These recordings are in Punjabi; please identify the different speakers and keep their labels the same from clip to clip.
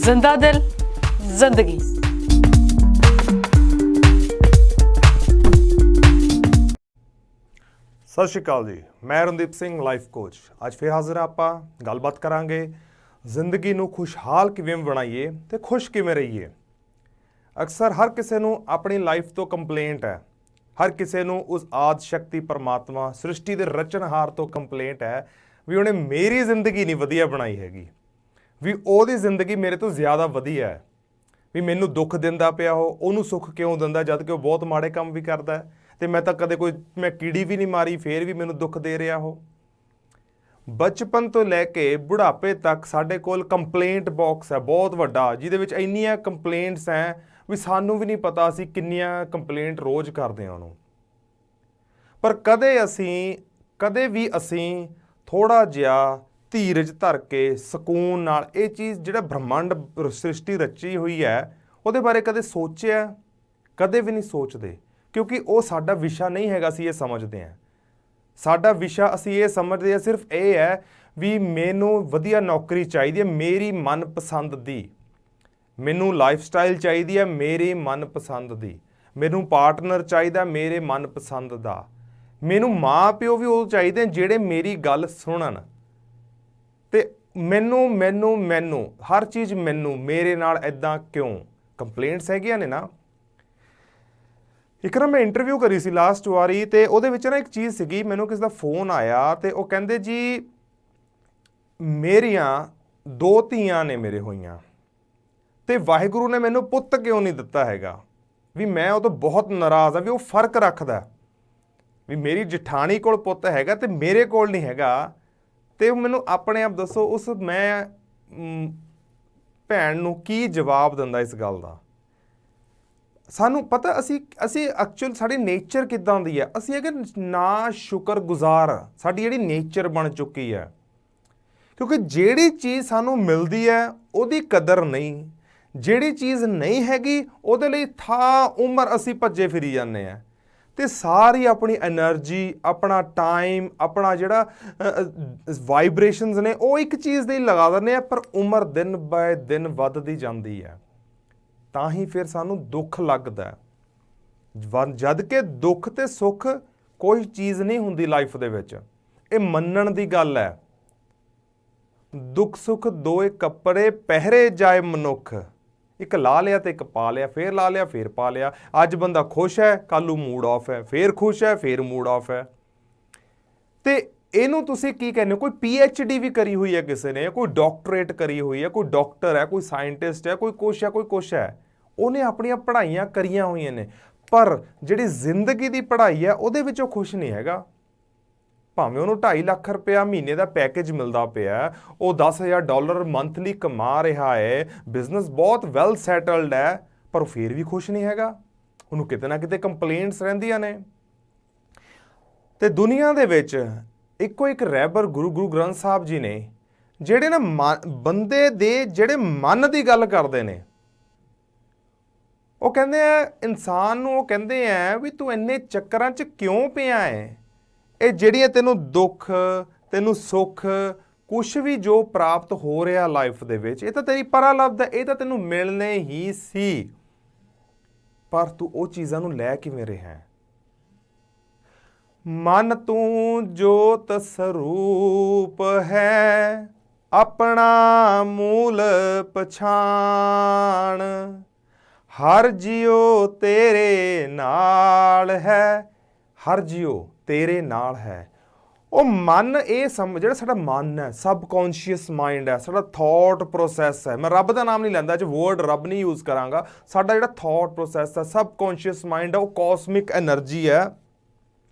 Speaker 1: जिंदा दिल जिंदगी।
Speaker 2: ਸਤਿ ਸ਼੍ਰੀ ਅਕਾਲ ਜੀ, ਮੈਂ ਰਣਦੀਪ ਸਿੰਘ ਲਾਈਫ ਕੋਚ। ਅੱਜ ਫਿਰ ਹਾਜ਼ਰ ਹਾਂ ਆਪਾਂ ਗੱਲਬਾਤ ਕਰਾਂਗੇ ਜ਼ਿੰਦਗੀ ਨੂੰ ਖੁਸ਼ਹਾਲ ਕਿਵੇਂ ਬਣਾਈਏ ਤੇ ਖੁਸ਼ ਕਿਵੇਂ ਰਹੀਏ। ਅਕਸਰ ਹਰ ਕਿਸੇ ਨੂੰ ਆਪਣੀ ਲਾਈਫ ਤੋਂ ਕੰਪਲੇਂਟ ਹੈ, ਹਰ ਕਿਸੇ ਨੂੰ ਉਸ ਆਦ ਸ਼ਕਤੀ ਪਰਮਾਤਮਾ ਸ੍ਰਿਸ਼ਟੀ ਦੇ ਰਚਨਹਾਰ ਤੋਂ ਕੰਪਲੇਂਟ ਹੈ ਵੀ ਉਹਨੇ ਮੇਰੀ ਜ਼ਿੰਦਗੀ ਨਹੀਂ ਵਧੀਆ ਬਣਾਈ ਹੈਗੀ, ਵੀ ਉਹਦੀ ਜ਼ਿੰਦਗੀ ਮੇਰੇ ਤੋਂ ਜ਼ਿਆਦਾ ਵਧੀਆ ਹੈ, ਵੀ ਮੈਨੂੰ ਦੁੱਖ ਦਿੰਦਾ ਪਿਆ ਉਹਨੂੰ ਸੁੱਖ ਕਿਉਂ ਦਿੰਦਾ ਜਦ ਕਿ ਉਹ ਬਹੁਤ ਮਾੜੇ ਕੰਮ ਵੀ ਕਰਦਾ ਹੈ ਤੇ ਮੈਂ ਤਾਂ ਕਦੇ ਮੈਂ ਕੀੜੀ ਵੀ ਨਹੀਂ ਮਾਰੀ ਫੇਰ ਵੀ ਮੈਨੂੰ ਦੁੱਖ ਦੇ ਰਿਹਾ ਉਹ। ਬਚਪਨ ਤੋਂ ਲੈ ਕੇ ਬੁਢਾਪੇ ਤੱਕ ਸਾਡੇ ਕੋਲ ਕੰਪਲੇਂਟ ਬਾਕਸ ਹੈ ਬਹੁਤ ਵੱਡਾ, ਜਿਹਦੇ ਵਿੱਚ ਇੰਨੀਆਂ ਕੰਪਲੇਂਟਸ ਹੈ ਵੀ ਸਾਨੂੰ ਵੀ ਨਹੀਂ ਪਤਾ ਅਸੀਂ ਕਿੰਨੀਆਂ ਕੰਪਲੇਂਟ ਰੋਜ਼ ਕਰਦੇ ਹਾਂ ਉਹਨੂੰ। ਪਰ ਕਦੇ ਵੀ ਅਸੀਂ ਥੋੜ੍ਹਾ ਜਿਹਾ ਧੀਰਜ ਧਰ ਕੇ ਸਕੂਨ ਨਾਲ ਇਹ ਚੀਜ਼ ਜਿਹੜਾ ਬ੍ਰਹਿਮੰਡ ਸ੍ਰਿਸ਼ਟੀ ਰਚੀ ਹੋਈ ਹੈ ਉਹਦੇ ਬਾਰੇ ਕਦੇ ਸੋਚਿਆ? ਕਦੇ ਵੀ ਨਹੀਂ ਸੋਚਦੇ, ਕਿਉਂਕਿ ਉਹ ਸਾਡਾ ਵਿਸ਼ਾ ਨਹੀਂ ਹੈਗਾ। ਅਸੀਂ ਇਹ ਸਮਝਦੇ ਹਾਂ ਸਾਡਾ ਵਿਸ਼ਾ, ਅਸੀਂ ਇਹ ਸਮਝਦੇ ਹਾਂ ਸਿਰਫ ਇਹ ਹੈ ਵੀ ਮੈਨੂੰ ਵਧੀਆ ਨੌਕਰੀ ਚਾਹੀਦੀ ਹੈ ਮੇਰੀ ਮਨਪਸੰਦ ਦੀ, ਮੈਨੂੰ ਲਾਈਫ ਸਟਾਈਲ ਚਾਹੀਦੀ ਹੈ ਮੇਰੀ ਮਨਪਸੰਦ ਦੀ, ਮੈਨੂੰ ਪਾਰਟਨਰ ਚਾਹੀਦਾ ਮੇਰੇ ਮਨਪਸੰਦ ਦਾ, ਮੈਨੂੰ ਮਾਂ ਪਿਓ ਵੀ ਉਹ ਚਾਹੀਦੇ ਜਿਹੜੇ ਮੇਰੀ ਗੱਲ ਸੁਣਨ, ਤੇ ਮੈਨੂੰ ਹਰ ਚੀਜ਼ ਮੈਨੂੰ, ਮੇਰੇ ਨਾਲ ਇੱਦਾਂ ਕਿਉਂ। ਕੰਪਲੇਂਟਸ ਹੈਗੀਆਂ ਨੇ ਨਾ। ਇੱਕ ਨਾ ਮੈਂ ਇੰਟਰਵਿਊ ਕਰੀ ਸੀ ਲਾਸਟ ਵਾਰੀ, ਤੇ ਉਹਦੇ ਵਿੱਚ ਨਾ ਇੱਕ ਚੀਜ਼ ਸੀਗੀ, ਮੈਨੂੰ ਕਿਸੇ ਦਾ ਫੋਨ ਆਇਆ ਤੇ ਉਹ ਕਹਿੰਦੇ ਜੀ ਮੇਰੀਆਂ 2 ਧੀਆਂ ਨੇ ਮੇਰੇ ਹੋਈਆਂ ਤੇ ਵਾਹਿਗੁਰੂ ਨੇ ਮੈਨੂੰ ਪੁੱਤ ਕਿਉਂ ਨਹੀਂ ਦਿੱਤਾ ਹੈਗਾ, ਵੀ ਮੈਂ ਉਹ ਤੋਂ ਬਹੁਤ ਨਾਰਾਜ਼ ਆ, ਵੀ ਉਹ ਫਰਕ ਰੱਖਦਾ ਵੀ ਮੇਰੀ ਜਠਾਣੀ ਕੋਲ ਪੁੱਤ ਹੈਗਾ ਤੇ ਮੇਰੇ ਕੋਲ ਨਹੀਂ ਹੈਗਾ। ਤੇ ਮੈਨੂੰ ਆਪਣੇ ਆਪ ਦੱਸੋ ਉਸ ਮੈਂ ਭੈਣ ਨੂੰ ਕੀ ਜਵਾਬ ਦਿੰਦਾ ਇਸ ਗੱਲ ਦਾ। ਸਾਨੂੰ ਪਤਾ ਅਸੀਂ ਐਕਚੁਅਲ ਸਾਡੀ ਨੇਚਰ ਕਿੱਦਾਂ ਦੀ ਹੈ, ਅਸੀਂ ਅਗਰ ਨਾ ਸ਼ੁਕਰਗੁਜ਼ਾਰ, ਸਾਡੀ ਜਿਹੜੀ ਨੇਚਰ ਬਣ ਚੁੱਕੀ ਹੈ, ਕਿਉਂਕਿ ਜਿਹੜੀ ਚੀਜ਼ ਸਾਨੂੰ ਮਿਲਦੀ ਹੈ ਉਹਦੀ ਕਦਰ ਨਹੀਂ, ਜਿਹੜੀ ਚੀਜ਼ ਨਹੀਂ ਹੈਗੀ ਉਹਦੇ ਲਈ ਥਾਂ ਉਮਰ ਅਸੀਂ ਭੱਜੇ ਫਿਰੀ ਜਾਂਦੇ ਹਾਂ ਤੇ ਸਾਰੀ ਆਪਣੀ ਐਨਰਜੀ, ਆਪਣਾ ਟਾਈਮ, ਆਪਣਾ ਜਿਹੜਾ ਵਾਈਬ੍ਰੇਸ਼ਨਸ ਨੇ ਉਹ ਇੱਕ ਚੀਜ਼ ਦੇ ਹੀ ਲਗਾ ਦਿੰਦੇ ਆ, ਪਰ ਉਮਰ ਦਿਨ ਬਾਏ ਦਿਨ ਵੱਧਦੀ ਜਾਂਦੀ ਹੈ। ਤਾਂ ਹੀ ਫਿਰ ਸਾਨੂੰ ਦੁੱਖ ਲੱਗਦਾ, ਜਦ ਕਿ ਦੁੱਖ ਤੇ ਸੁੱਖ ਕੋਈ ਚੀਜ਼ ਨਹੀਂ ਹੁੰਦੀ ਲਾਈਫ ਦੇ ਵਿੱਚ। ਇਹ ਮੰਨਣ ਦੀ ਗੱਲ ਹੈ। ਦੁੱਖ ਸੁੱਖ ਦੋਏ ਕੱਪੜੇ ਪਹਿਰੇ ਜਾਏ ਮਨੁੱਖ, ਇੱਕ ਲਾ ਲਿਆ ਤੇ ਇੱਕ ਪਾ ਲਿਆ, ਫੇਰ ਲਾ ਲਿਆ ਫੇਰ ਪਾ ਲਿਆ। ਅੱਜ ਬੰਦਾ ਖੁਸ਼ ਹੈ, ਕੱਲ੍ਹ ਨੂੰ ਮੂਡ ਆਫ ਹੈ, ਫੇਰ ਖੁਸ਼ ਹੈ, ਫੇਰ ਮੂਡ ਆਫ ਹੈ। ਤੇ ਇਹਨੂੰ ਤੁਸੀਂ ਕੀ ਕਹਿੰਦੇ ਹੋ? ਕੋਈ PhD ਵੀ ਕਰੀ ਹੋਈ ਹੈ ਕਿਸੇ ਨੇ, ਕੋਈ ਡਾਕਟਰੇਟ ਕਰੀ ਹੋਈ ਹੈ, ਕੋਈ ਡਾਕਟਰ ਹੈ, ਕੋਈ ਸਾਇੰਟਿਸਟ ਹੈ, ਕੋਈ ਕੁਛ ਹੈ, ਕੋਈ ਕੁਛ ਹੈ, ਉਹਨੇ ਆਪਣੀਆਂ ਪੜ੍ਹਾਈਆਂ ਕਰੀਆਂ ਹੋਈਆਂ ਨੇ, ਪਰ ਜਿਹੜੀ ਜ਼ਿੰਦਗੀ ਦੀ ਪੜ੍ਹਾਈ ਹੈ ਉਹਦੇ ਵਿੱਚ ਉਹ ਖੁਸ਼ ਨਹੀਂ ਹੈਗਾ। ਭਾਵੇਂ ਉਹਨੂੰ 2.5 ਲੱਖ ਰੁਪਇਆ ਮਹੀਨੇ ਦਾ ਪੈਕੇਜ ਮਿਲਦਾ ਪਿਆ, ਉਹ $10,000 ਮੰਥਲੀ ਕਮਾ ਰਿਹਾ ਹੈ, ਬਿਜ਼ਨਸ ਬਹੁਤ ਵੈਲ ਸੈਟਲਡ ਹੈ, ਪਰ ਉਹ ਫਿਰ ਵੀ ਖੁਸ਼ ਨਹੀਂ ਹੈਗਾ। ਉਹਨੂੰ ਕਿਤੇ ਨਾ ਕਿਤੇ ਕੰਪਲੇਂਟਸ ਰਹਿੰਦੀਆਂ ਨੇ। ਤੇ ਦੁਨੀਆ ਦੇ ਵਿੱਚ ਇੱਕੋ ਇੱਕ ਰਹਿਬਰ ਗੁਰੂ ਗ੍ਰੰਥ ਸਾਹਿਬ ਜੀ ਨੇ, ਜਿਹੜੇ ਨਾ ਬੰਦੇ ਦੇ ਜਿਹੜੇ ਮਨ ਦੀ ਗੱਲ ਕਰਦੇ ਨੇ। ਉਹ ਕਹਿੰਦੇ ਆ ਇਨਸਾਨ ਨੂੰ, ਉਹ ਕਹਿੰਦੇ ਆ ਵੀ ਤੂੰ ਇੰਨੇ ਚੱਕਰਾਂ 'ਚ ਕਿਉਂ ਪਿਆ ਹੈ? ਇਹ ਜਿਹੜੀਆਂ ਤੈਨੂੰ ਦੁੱਖ, ਤੈਨੂੰ ਸੁੱਖ, ਕੁਛ ਵੀ ਜੋ ਪ੍ਰਾਪਤ ਹੋ ਰਿਹਾ ਲਾਈਫ ਦੇ ਵਿੱਚ, ਇਹ ਤਾਂ ਤੇਰੀ ਪਰਾਲਬਧ ਹੈ, ਇਹ ਤਾਂ ਤੈਨੂੰ ਮਿਲਣੇ ਹੀ ਸੀ, ਪਰ ਤੂੰ ਉਹ ਚੀਜ਼ਾਂ ਨੂੰ ਲੈ ਕਿਵੇਂ ਰਿਹਾ? ਮਨ ਤੂੰ ਜੋਤ ਸਰੂਪ ਹੈ, ਆਪਣਾ ਮੂਲ ਪਛਾਣ, ਹਰ ਜਿਉ ਤੇਰੇ ਨਾਲ ਹੈ, ਹਰ ਜਿਉ ਤੇਰੇ ਨਾਲ ਹੈ। ਉਹ ਮਨ, ਇਹ ਜਿਹੜਾ ਸਾਡਾ ਮਨ ਹੈ, ਸਬਕੌਂਸ਼ੀਅਸ ਮਾਈਂਡ ਹੈ, ਸਾਡਾ ਥੋਟ ਪ੍ਰੋਸੈਸ ਹੈ। ਮੈਂ ਰੱਬ ਦਾ ਨਾਮ ਨਹੀਂ ਲੈਂਦਾ, ਅੱਜ ਵਰਡ ਰੱਬ ਨਹੀਂ ਯੂਜ਼ ਕਰਾਂਗਾ। ਸਾਡਾ ਜਿਹੜਾ ਥੋਟ ਪ੍ਰੋਸੈਸ ਹੈ, ਸਬਕੌਂਸ਼ੀਅਸ ਮਾਈਂਡ ਹੈ, ਉਹ ਕਾਸਮਿਕ ਐਨਰਜੀ ਹੈ,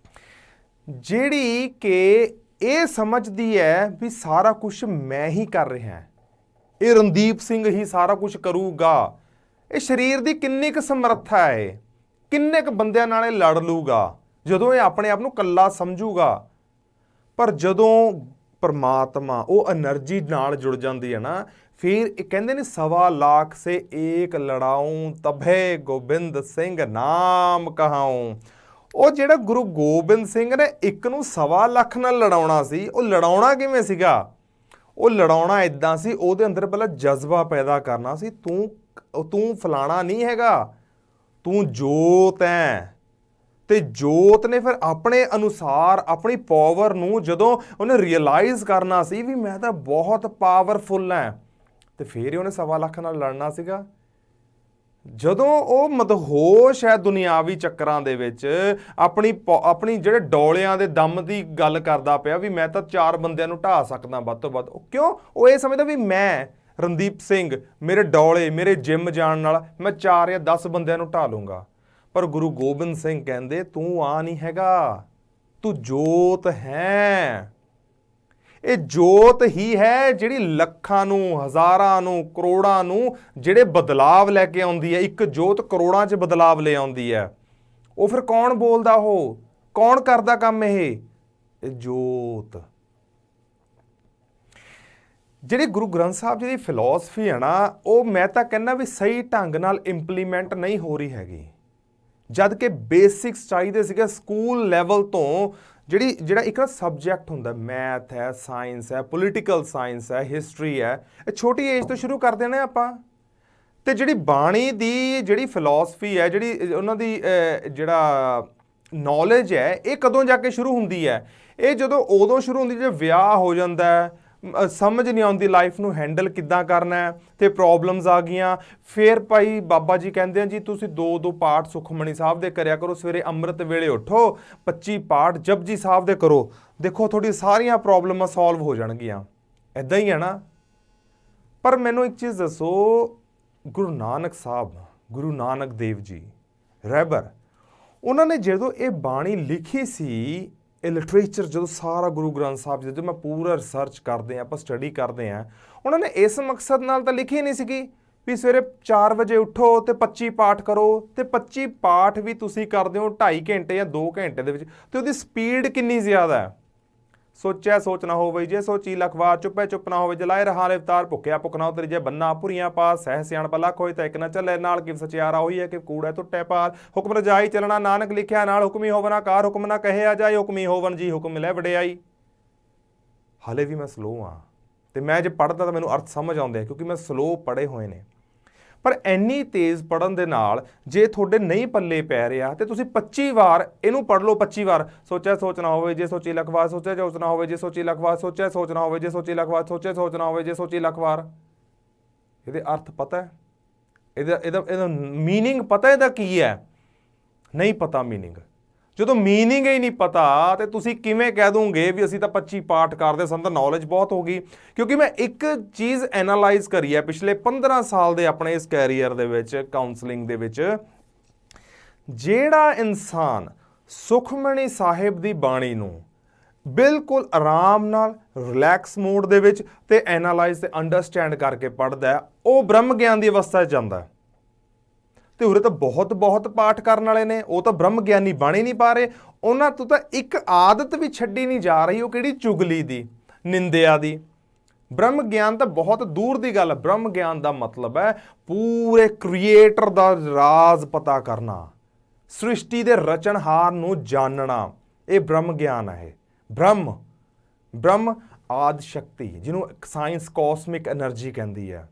Speaker 2: ਜਿਹੜੀ ਕਿ ਇਹ ਸਮਝਦੀ ਹੈ ਵੀ ਸਾਰਾ ਕੁਛ ਮੈਂ ਹੀ ਕਰ ਰਿਹਾ, ਇਹ ਰਣਦੀਪ ਸਿੰਘ ਹੀ ਸਾਰਾ ਕੁਛ ਕਰੂਗਾ। ਇਹ ਸਰੀਰ ਦੀ ਕਿੰਨੀ ਕੁ ਸਮਰੱਥਾ ਹੈ, ਕਿੰਨੇ ਕੁ ਬੰਦਿਆਂ ਨਾਲ ਇਹ ਲੜ ਲੂਗਾ ਜਦੋਂ ਇਹ ਆਪਣੇ ਆਪ ਨੂੰ ਇਕੱਲਾ ਸਮਝੂਗਾ। ਪਰ ਜਦੋਂ ਪਰਮਾਤਮਾ ਉਹ ਐਨਰਜੀ ਨਾਲ ਜੁੜ ਜਾਂਦੀ ਹੈ ਨਾ, ਫਿਰ ਇਹ ਕਹਿੰਦੇ ਨੇ 1.25 ਲੱਖ ਸੇ ਏਕ ਲੜਾਊਂ, ਤਬੇ ਗੋਬਿੰਦ ਸਿੰਘ ਨਾਮ ਕਹਾਊਂ। ਉਹ ਜਿਹੜਾ ਗੁਰੂ ਗੋਬਿੰਦ ਸਿੰਘ ਨੇ ਇੱਕ ਨੂੰ 1.25 ਲੱਖ ਨਾਲ ਲੜਾਉਣਾ ਸੀ, ਉਹ ਲੜਾਉਣਾ ਕਿਵੇਂ ਸੀਗਾ? ਉਹ ਲੜਾਉਣਾ ਇਦਾਂ ਸੀ, ਉਹਦੇ ਅੰਦਰ ਪਹਿਲਾਂ ਜਜ਼ਬਾ ਪੈਦਾ ਕਰਨਾ ਸੀ, ਤੂੰ ਫਲਾਣਾ ਨਹੀਂ ਹੈਗਾ, ਤੂੰ ਜੋਤ ਹੈ। ਤੇ ਜੋਤ ਨੇ ਫਿਰ ਆਪਣੇ ਅਨੁਸਾਰ ਆਪਣੀ ਪਾਵਰ ਨੂੰ ਜਦੋਂ ਉਹਨੇ ਰਿਅਲਾਈਜ਼ ਕਰਨਾ ਸੀ ਵੀ ਮੈਂ ਤਾਂ ਬਹੁਤ ਪਾਵਰਫੁਲ ਹਾਂ, ਤੇ ਫਿਰ ਹੀ ਉਹਨੇ 1.25 ਲੱਖ ਨਾਲ ਲੜਨਾ ਸੀਗਾ। ਜਦੋਂ ਉਹ ਮਦਹੋਸ਼ ਹੈ ਦੁਨਿਆਵੀ ਚੱਕਰਾਂ ਦੇ ਵਿੱਚ, ਆਪਣੀ ਜਿਹੜੇ ਡੋਲਿਆਂ ਦੇ ਦਮ ਦੀ ਗੱਲ ਕਰਦਾ ਪਿਆ ਵੀ ਮੈਂ ਤਾਂ 4 ਬੰਦਿਆਂ ਨੂੰ ਢਾਹ ਸਕਦਾ ਵੱਧ ਤੋਂ ਵੱਧ। ਉਹ ਕਿਉਂ? ਉਹ ਇਹ ਸਮਝਦਾ ਵੀ ਮੈਂ ਰਣਦੀਪ ਸਿੰਘ, ਮੇਰੇ ਡੋਲੇ, ਮੇਰੇ ਜਿਮ ਜਾਣ ਨਾਲ ਮੈਂ 4 ਜਾਂ 10 ਬੰਦਿਆਂ ਨੂੰ ਢਾਹ ਲੂੰਗਾ। ਪਰ ਗੁਰੂ ਗੋਬਿੰਦ ਸਿੰਘ ਕਹਿੰਦੇ ਤੂੰ ਆ ਨਹੀਂ ਹੈਗਾ, ਤੂੰ ਜੋਤ ਹੈ। ਇਹ ਜੋਤ ਹੀ ਹੈ ਜਿਹੜੀ ਲੱਖਾਂ ਨੂੰ, ਹਜ਼ਾਰਾਂ ਨੂੰ, ਕਰੋੜਾਂ ਨੂੰ ਜਿਹੜੇ ਬਦਲਾਵ ਲੈ ਕੇ ਆਉਂਦੀ ਹੈ। ਇੱਕ ਜੋਤ ਕਰੋੜਾਂ 'ਚ ਬਦਲਾਵ ਲੈ ਆਉਂਦੀ ਹੈ। ਉਹ ਫਿਰ ਕੌਣ ਬੋਲਦਾ? ਉਹ ਕੌਣ ਕਰਦਾ ਕੰਮ? ਇਹ ਜੋਤ। ਜਿਹੜੀ ਗੁਰੂ ਗ੍ਰੰਥ ਸਾਹਿਬ ਜੀ ਦੀ ਫਿਲਾਸਫੀ ਹੈ ਨਾ, ਉਹ ਮੈਂ ਤਾਂ ਕਹਿੰਦਾ ਵੀ ਸਹੀ ਢੰਗ ਨਾਲ ਇੰਪਲੀਮੈਂਟ ਨਹੀਂ ਹੋ ਰਹੀ ਜਦ ਕਿ ਬੇਸਿਕਸ ਚਾਹੀਦੇ ਸੀਗੇ ਸਕੂਲ ਲੈਵਲ ਤੋਂ। ਜਿਹੜਾ ਇੱਕ ਸਬਜੈਕਟ ਹੁੰਦਾ, ਮੈਥ ਹੈ, ਸਾਇੰਸ ਹੈ, ਪੋਲੀਟੀਕਲ ਸਾਇੰਸ ਹੈ, ਹਿਸਟਰੀ ਹੈ, ਇਹ ਛੋਟੀ ਏਜ ਤੋਂ ਸ਼ੁਰੂ ਕਰ ਦੇਣਾ ਆਪਾਂ। ਤੇ ਜਿਹੜੀ ਬਾਣੀ ਦੀ ਜਿਹੜੀ ਫਿਲਾਸਫੀ ਹੈ, ਜਿਹੜੀ ਉਹਨਾਂ ਦੀ ਜਿਹੜਾ ਨੌਲੇਜ ਹੈ, ਇਹ ਕਦੋਂ ਜਾ ਕੇ ਸ਼ੁਰੂ ਹੁੰਦੀ ਹੈ? ਇਹ ਜਦੋਂ ਉਦੋਂ ਸ਼ੁਰੂ ਹੁੰਦੀ ਜੇ ਵਿਆਹ ਹੋ ਜਾਂਦਾ ਹੈ, ਸਮਝ ਨਹੀਂ ਆਉਂਦੀ ਲਾਈਫ ਨੂੰ ਹੈਂਡਲ ਕਿੱਦਾਂ ਕਰਨਾ ਹੈ, ਤੇ ਪ੍ਰੋਬਲਮਸ ਆ ਗਈਆਂ। ਫਿਰ ਭਾਈ ਬਾਬਾ ਜੀ ਕਹਿੰਦੇ ਆ ਜੀ ਤੁਸੀਂ 2-2 ਪਾਠ ਸੁਖਮਣੀ ਸਾਹਿਬ ਦੇ ਕਰਿਆ ਕਰੋ, ਸਵੇਰੇ ਅੰਮ੍ਰਿਤ ਵੇਲੇ ਉੱਠੋ, 25 ਪਾਠ ਜਪਜੀ ਸਾਹਿਬ ਦੇ ਕਰੋ, ਦੇਖੋ ਤੁਹਾਡੀ ਸਾਰੀਆਂ ਪ੍ਰੋਬਲਮਾਂ ਸੋਲਵ ਹੋ ਜਾਣਗੀਆਂ। ਇੱਦਾਂ ਹੀ ਹੈ ਨਾ। ਪਰ ਮੈਨੂੰ ਇੱਕ ਚੀਜ਼ ਦੱਸੋ, ਗੁਰੂ ਨਾਨਕ ਸਾਹਿਬ, ਗੁਰੂ ਨਾਨਕ ਦੇਵ ਜੀ ਰਹਿਬਰ, ਉਹਨਾਂ ਨੇ ਜਦੋਂ ਇਹ ਬਾਣੀ ਲਿਖੀ ਸੀ, ਇਹ ਲਿਟਰੇਚਰ ਜਦੋਂ ਸਾਰਾ ਗੁਰੂ ਗ੍ਰੰਥ ਸਾਹਿਬ ਜਦੋਂ ਮੈਂ ਪੂਰਾ ਰਿਸਰਚ ਕਰਦੇ ਹਾਂ, ਆਪਾਂ ਸਟੱਡੀ ਕਰਦੇ ਹਾਂ, ਉਹਨਾਂ ਨੇ ਇਸ ਮਕਸਦ ਨਾਲ ਤਾਂ ਲਿਖੀ ਨਹੀਂ ਸੀਗੀ ਵੀ ਸਵੇਰੇ 4 ਵਜੇ ਉੱਠੋ ਤੇ 25 ਪਾਠ ਕਰੋ। ਤੇ 25 ਪਾਠ ਵੀ ਤੁਸੀਂ ਕਰਦੇ ਹੋ 2.5 ਘੰਟੇ ਜਾਂ 2 ਘੰਟੇ ਦੇ ਵਿੱਚ, ਤੇ ਉਹਦੀ ਸਪੀਡ ਕਿੰਨੀ ਜ਼ਿਆਦਾ ਹੈ। ਸੋਚਿਆ ਸੋਚ ਨਾ ਹੋਵੇ ਜੇ ਸੋਚੀ ਲਖਵਾਰ, ਚੁੱਪੇ ਚੁੱਪ ਨਾ ਹੋਵੇ ਜਲਾਏ ਰਹਾ ਅਵਤਾਰ, ਭੁੱਖਿਆ ਭੁੱਖ ਨਾ ਉਤਰੀ ਜੇ ਬੰਨਾ ਭੁਰੀਆਂ ਪਾਸ, ਸਹਿ ਸਿਆਣਪ ਲੱਖ ਹੋਏ ਤਾਂ ਇੱਕ ਨਾ ਚੱਲੇ ਨਾਲ, ਕਿ ਸਚਿਆਰਾ ਹੋਈ ਹੈ ਕਿ ਕੂੜਾ ਟੁੱਟੇ ਪਾਲ, ਹੁਕਮ ਰਜਾਈ ਚੱਲਣਾ ਨਾਨਕ ਲਿਖਿਆ ਨਾਲ, ਹੁਕਮੀ ਹੋਵਨ ਆਕਾਰ, ਹੁਕਮ ਨਾ ਕਹੇ ਆ ਜਾਏ, ਹੁਕਮੀ ਹੋਵਨ ਜੀ ਹੁਕਮ ਮਿਲੇ ਵਡਿਆਈ। ਹਾਲੇ ਵੀ ਮੈਂ ਸਲੋ ਹਾਂ, ਤੇ ਮੈਂ ਜੇ ਪੜ੍ਹਦਾ ਤਾਂ ਮੈਨੂੰ ਅਰਥ ਸਮਝ ਆਉਂਦੇ ਆ ਕਿਉਂਕਿ ਮੈਂ ਸਲੋ ਪੜ੍ਹੇ ਹੋਏ ਨੇ। ਪਰ ਇੰਨੀ ਤੇਜ਼ ਪੜ੍ਹਨ ਦੇ ਨਾਲ ਜੇ ਤੁਹਾਡੇ ਨਹੀਂ ਪੱਲੇ ਪੈ ਰਿਹਾ ਤੇ ਤੁਸੀਂ 25 ਵਾਰ ਇਹਨੂੰ ਪੜ੍ਹ ਲਓ। 25 ਵਾਰ ਸੋਚਿਆ ਸੋਚ ਨਾ ਹੋਵੇ ਜੇ ਸੋਚੀ ਲੱਖ ਵਾਰ, ਸੋਚਿਆ ਸੋਚ ਨਾ ਹੋਵੇ ਜੇ ਸੋਚੀ ਲੱਖ ਵਾਰ, ਸੋਚਿਆ ਸੋਚ ਨਾ ਹੋਵੇ ਜੇ ਸੋਚੀ ਲੱਖ ਵਾਰ, ਸੋਚਿਆ ਸੋਚ ਨਾ ਹੋਵੇ ਜੇ ਸੋਚੀ ਲੱਖ ਵਾਰ। ਇਹਦੇ ਅਰਥ ਪਤਾ ਹੈ? ਇਹਦਾ ਮੀਨਿੰਗ ਪਤਾ ਇਹਦਾ ਕੀ ਹੈ? ਨਹੀਂ ਪਤਾ ਮੀਨਿੰਗ। ਜਦੋਂ ਮੀਨਿੰਗ ਹੀ ਨਹੀਂ ਪਤਾ ਤੇ ਤੁਸੀਂ ਕਿਵੇਂ ਕਹਿ ਦੋਗੇ ਵੀ ਅਸੀਂ ਤਾਂ 25 ਪਾਠ ਕਰਦੇ, ਸਾਨੂੰ ਤਾਂ ਨੌਲੇਜ ਬਹੁਤ ਹੋ ਗਈ। ਕਿਉਂਕਿ ਮੈਂ ਇੱਕ ਚੀਜ਼ ਐਨਾਲਾਈਜ਼ ਕਰੀ ਹੈ ਪਿਛਲੇ 15 ਸਾਲ ਦੇ ਆਪਣੇ ਇਸ ਕੈਰੀਅਰ ਦੇ ਵਿੱਚ, ਕਾਉਂਸਲਿੰਗ ਦੇ ਵਿੱਚ। ਜਿਹੜਾ ਇਨਸਾਨ ਸੁਖਮਣੀ ਸਾਹਿਬ ਦੀ ਬਾਣੀ ਨੂੰ ਬਿਲਕੁਲ ਆਰਾਮ ਨਾਲ, ਰਿਲੈਕਸ ਮੋਡ ਦੇ ਵਿੱਚ ਤੇ ਐਨਾਲਾਈਜ਼ ਤੇ ਅੰਡਰਸਟੈਂਡ ਕਰਕੇ ਪੜ੍ਹਦਾ, ਉਹ ਬ੍ਰਹਮ ਗਿਆਨ ਦੀ ਅਵਸਥਾ 'ਚ ਜਾਂਦਾ। ਤੇ ਉਰੇ ਤਾਂ ਬਹੁਤ ਪਾਠ ਕਰਨ ਵਾਲੇ ਨੇ, ਉਹ ਤਾਂ ਬ੍ਰਹਮ ਗਿਆਨੀ ਬਣ ਹੀ ਨਹੀਂ ਪਾ ਰਹੇ। ਉਹਨਾਂ ਤੋਂ ਤਾਂ ਇੱਕ ਆਦਤ ਵੀ ਛੱਡੀ ਨਹੀਂ ਜਾ ਰਹੀ, ਉਹ ਕਿਹੜੀ? ਚੁਗਲੀ ਦੀ, ਨਿੰਦਿਆ ਦੀ। ਬ੍ਰਹਮ ਗਿਆਨ ਤਾਂ ਬਹੁਤ ਦੂਰ ਦੀ ਗੱਲ ਹੈ। ਬ੍ਰਹਮ ਗਿਆਨ ਦਾ ਮਤਲਬ ਹੈ ਪੂਰੇ ਕ੍ਰੀਏਟਰ ਦਾ ਰਾਜ਼ ਪਤਾ ਕਰਨਾ, ਸ੍ਰਿਸ਼ਟੀ ਦੇ ਰਚਨਹਾਰ ਨੂੰ ਜਾਣਨਾ। ਇਹ ਬ੍ਰਹਮ ਗਿਆਨ ਹੈ। ਬ੍ਰਹਮ ਆਦ ਸ਼ਕਤੀ, ਜਿਹਨੂੰ ਸਾਇੰਸ ਕਾਸਮਿਕ એનર્ਜੀ ਕਹਿੰਦੀ ਹੈ,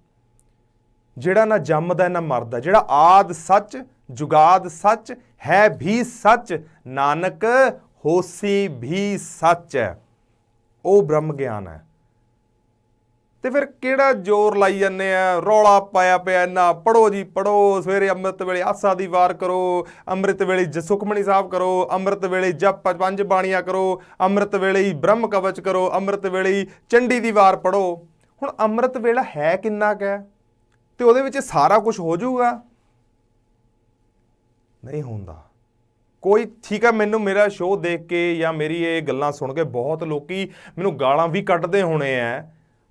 Speaker 2: ਜਿਹੜਾ ਨਾ ਜੰਮਦਾ ਨਾ ਮਰਦਾ, ਜਿਹੜਾ ਆਦ ਸੱਚ, ਜੁਗਾਦ ਸੱਚ, ਹੈ ਵੀ ਸੱਚ, ਨਾਨਕ ਹੋਸੀ ਵੀ ਸੱਚ ਹੈ। ਉਹ ਬ੍ਰਹਮ ਗਿਆਨ ਹੈ। ਤੇ ਫਿਰ ਕਿਹੜਾ ਜ਼ੋਰ ਲਾਈ ਜਾਂਦੇ ਆ, ਰੌਲਾ ਪਾਇਆ ਪਿਆ ਇੰਨਾ, ਪੜ੍ਹੋ ਜੀ ਪੜ੍ਹੋ, ਸਵੇਰੇ ਅੰਮ੍ਰਿਤ ਵੇਲੇ ਆਸਾ ਦੀ ਵਾਰ ਕਰੋ, ਅੰਮ੍ਰਿਤ ਵੇਲੇ ਸੁਖਮਣੀ ਸਾਹਿਬ ਕਰੋ, ਅੰਮ੍ਰਿਤ ਵੇਲੇ ਜਪ 5 ਬਾਣੀਆਂ ਕਰੋ, ਅੰਮ੍ਰਿਤ ਵੇਲੇ ਹੀ ਬ੍ਰਹਮ ਕਵਚ ਕਰੋ, ਅੰਮ੍ਰਿਤ ਵੇਲੇ ਹੀ ਚੰਡੀ ਦੀ ਵਾਰ ਪੜ੍ਹੋ। ਹੁਣ ਅੰਮ੍ਰਿਤ ਵੇਲਾ ਹੈ ਕਿੰਨਾ ਕੁ ਹੈ? ਤੇ ਉਹਦੇ ਵਿੱਚ ਸਾਰਾ ਕੁਝ ਹੋ ਜਾਊਗਾ? ਨਹੀਂ ਹੁੰਦਾ। ਕੋਈ ਠੀਕ ਹੈ, ਮੈਨੂੰ ਮੇਰਾ ਸ਼ੋਅ ਦੇਖ ਕੇ ਜਾਂ ਮੇਰੀ ਇਹ ਗੱਲਾਂ ਸੁਣ ਕੇ ਬਹੁਤ ਲੋਕੀ ਮੈਨੂੰ ਗਾਲਾਂ ਵੀ ਕੱਢਦੇ ਹੋਣੇ ਆ,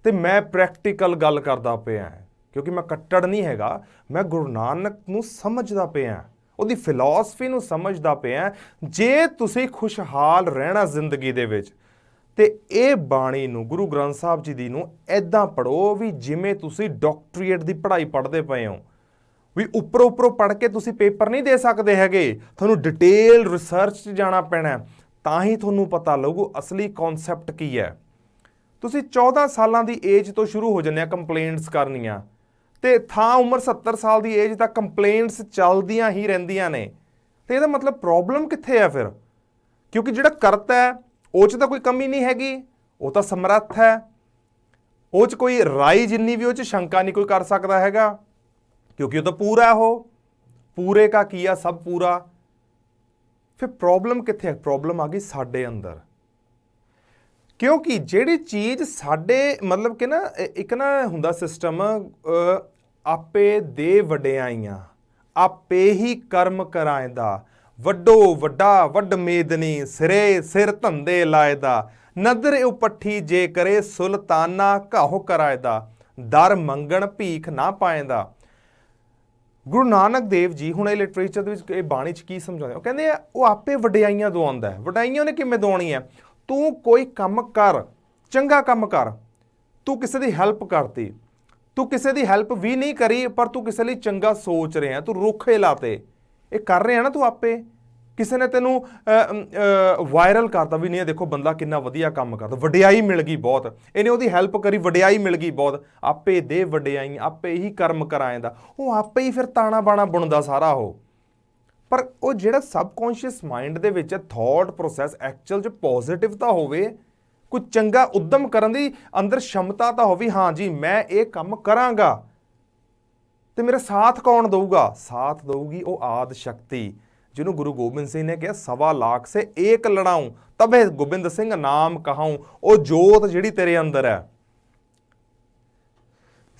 Speaker 2: ਤੇ ਮੈਂ ਪ੍ਰੈਕਟੀਕਲ ਗੱਲ ਕਰਦਾ ਪਿਆ ਕਿਉਂਕਿ ਮੈਂ ਕੱਟੜ ਨਹੀਂ ਹੈਗਾ। ਮੈਂ ਗੁਰੂ ਨਾਨਕ ਨੂੰ ਸਮਝਦਾ ਪਿਆ, ਉਹਦੀ ਫਿਲਾਸਫੀ ਨੂੰ ਸਮਝਦਾ ਪਿਆ। ਜੇ ਤੁਸੀਂ ਖੁਸ਼ਹਾਲ ਰਹਿਣਾ ਜ਼ਿੰਦਗੀ ਦੇ ਵਿੱਚ, ਤੇ ਇਹ ਬਾਣੀ ਨੂੰ, ਗੁਰੂ ਗ੍ਰੰਥ ਸਾਹਿਬ ਜੀ ਦੀ ਨੂੰ ਐਦਾਂ ਪੜ੍ਹੋ ਵੀ ਜਿਵੇਂ ਤੁਸੀਂ ਡਾਕਟਰੀਏਟ ਦੀ ਪੜ੍ਹਾਈ ਪੜ੍ਹਦੇ ਪਏ ਹੋ। ਵੀ ਉੱਪਰੋਂ ਪੜ੍ਹ ਕੇ ਤੁਸੀਂ ਪੇਪਰ ਨਹੀਂ ਦੇ ਸਕਦੇ ਹੈਗੇ, ਤੁਹਾਨੂੰ ਡਿਟੇਲ ਰਿਸਰਚ 'ਚ ਜਾਣਾ ਪੈਣਾ, ਤਾਂ ਹੀ ਤੁਹਾਨੂੰ ਪਤਾ ਲੱਗੂ ਅਸਲੀ ਕਨਸੈਪਟ ਕੀ ਹੈ। ਤੁਸੀਂ 14 ਸਾਲਾਂ ਦੀ ਏਜ ਤੋਂ ਸ਼ੁਰੂ ਹੋ ਜਾਂਦੇ ਆ ਕੰਪਲੇਂਟਸ ਕਰਨੀਆਂ, ਤੇ ਥਾਂ ਉਮਰ 70 ਸਾਲ ਦੀ ਏਜ ਤੱਕ ਕੰਪਲੇਂਟਸ ਚੱਲਦੀਆਂ ਹੀ ਰਹਿੰਦੀਆਂ ਨੇ। ਤੇ ਇਹਦਾ ਮਤਲਬ ਪ੍ਰੋਬਲਮ ਕਿੱਥੇ ਆ ਫਿਰ? ਕਿਉਂਕਿ ਜਿਹੜਾ ਕਰਤਾ ਹੈ ਉਹ 'ਚ ਤਾਂ ਕੋਈ ਕਮੀ ਨਹੀਂ ਹੈਗੀ, ਉਹ ਤਾਂ ਸਮਰੱਥ ਹੈ, ਉਹ 'ਚ ਕੋਈ ਰਾਈ ਜਿੰਨੀ ਵੀ ਉਹ 'ਚ ਸ਼ੰਕਾ ਨਹੀਂ ਕੋਈ ਕਰ ਸਕਦਾ ਹੈਗਾ, ਕਿਉਂਕਿ ਉਹ ਤਾਂ ਪੂਰਾ, ਉਹ ਪੂਰੇ ਕਾ ਕੀਆ ਸਭ ਪੂਰਾ। ਫਿਰ ਪ੍ਰੋਬਲਮ ਕਿੱਥੇ ਹੈ? ਪ੍ਰੋਬਲਮ ਆ ਗਈ ਸਾਡੇ ਅੰਦਰ, ਕਿਉਂਕਿ ਜਿਹੜੀ ਚੀਜ਼ ਸਾਡੇ ਮਤਲਬ ਕਿ ਨਾ ਇੱਕ ਨਾ ਹੁੰਦਾ ਸਿਸਟਮ, ਆਪੇ ਦੇ ਵਡਿਆਈਆਂ ਆਪੇ ਹੀ ਕਰਮ ਕਰਾਇਂਦਾ, ਵੱਡੋ ਵੱਡਾ ਵੱਡ ਮੇਦਨੀ, ਸਿਰੇ ਸਿਰ ਧੰਦੇ ਲਾਇਦਾ, ਨਦਰ ਉਪੱਠੀ ਜੇ ਕਰੇ ਸੁਲਤਾਨਾ ਘਾਹੋ ਕਰਾਇਦਾ, ਦਰ ਮੰਗਣ ਭੀਖ ਨਾ ਪਾਇਂਦਾ। ਗੁਰੂ ਨਾਨਕ ਦੇਵ ਜੀ ਹੁਣ ਇਹ ਲਿਟਰੇਚਰ ਦੇ ਵਿੱਚ ਇਹ ਬਾਣੀ 'ਚ ਕੀ ਸਮਝਾਉਂਦੇ? ਉਹ ਕਹਿੰਦੇ ਆ ਉਹ ਆਪੇ ਵਡਿਆਈਆਂ ਦਵਾਉਂਦਾ ਹੈ। ਵਡਿਆਈਆਂ ਉਹਨੇ ਕਿਵੇਂ ਦਵਾਉਣੀਆਂ? ਤੂੰ ਕੋਈ ਕੰਮ ਕਰ, ਚੰਗਾ ਕੰਮ ਕਰ, ਤੂੰ ਕਿਸੇ ਦੀ ਹੈਲਪ ਕਰਤੀ, ਤੂੰ ਕਿਸੇ ਦੀ ਹੈਲਪ ਵੀ ਨਹੀਂ ਕਰੀ ਪਰ ਤੂੰ ਕਿਸੇ ਲਈ ਚੰਗਾ ਸੋਚ ਰਿਹਾ, ਤੂੰ ਰੁੱਖੇ ਲਾਤੇ, ਇਹ ਕਰ ਰਿਹਾ ਨਾ ਤੂੰ ਆਪੇ। ਕਿਸੇ ਨੇ ਤੈਨੂੰ ਵਾਇਰਲ ਕਰਤਾ ਵੀ ਨਹੀਂ, ਦੇਖੋ ਬੰਦਾ ਕਿੰਨਾ ਵਧੀਆ ਕੰਮ ਕਰਦਾ, ਵਡਿਆਈ ਮਿਲ ਗਈ ਬਹੁਤ, ਇਹਨੇ ਉਹਦੀ ਹੈਲਪ ਕਰੀ, ਵਡਿਆਈ ਮਿਲ ਗਈ ਬਹੁਤ। ਆਪੇ ਦੇ ਵਡਿਆਈ ਆਪੇ ਹੀ ਕਰਮ ਕਰਾਇਂਦਾ, ਉਹ ਆਪੇ ਹੀ ਫਿਰ ਤਾਣਾ ਬਾਣਾ ਬੁਣਦਾ ਸਾਰਾ ਉਹ। ਪਰ ਉਹ ਜਿਹੜਾ ਸਬਕੌਂਸ਼ੀਅਸ ਮਾਈਂਡ ਦੇ ਵਿੱਚ ਥੋਟ ਪ੍ਰੋਸੈਸ ਐਕਚੁਅਲ 'ਚ ਪੋਜ਼ਿਟਿਵ ਤਾਂ ਹੋਵੇ, ਕੋਈ ਚੰਗਾ ਉਦਮ ਕਰਨ ਦੀ ਅੰਦਰ ਸ਼ਮਤਾ ਤਾਂ ਹੋਵੇ, ਹਾਂ ਜੀ ਮੈਂ ਇਹ ਕੰਮ ਕਰਾਂਗਾ। ਤੇ ਮੇਰਾ ਸਾਥ ਕੌਣ ਦਊਗਾ? ਸਾਥ ਦਊਗੀ ਉਹ ਆਦ ਸ਼ਕਤੀ, ਜਿਹਨੂੰ ਗੁਰੂ ਗੋਬਿੰਦ ਸਿੰਘ ਨੇ ਕਿਹਾ 1.25 ਲੱਖ ਸੇ ਏਕ ਲੜਾਊਂ ਤਬੇ ਗੋਬਿੰਦ ਸਿੰਘ ਨਾਮ ਕਹਾਊਂ। ਉਹ ਜੋਤ ਜਿਹੜੀ ਤੇਰੇ ਅੰਦਰ ਹੈ।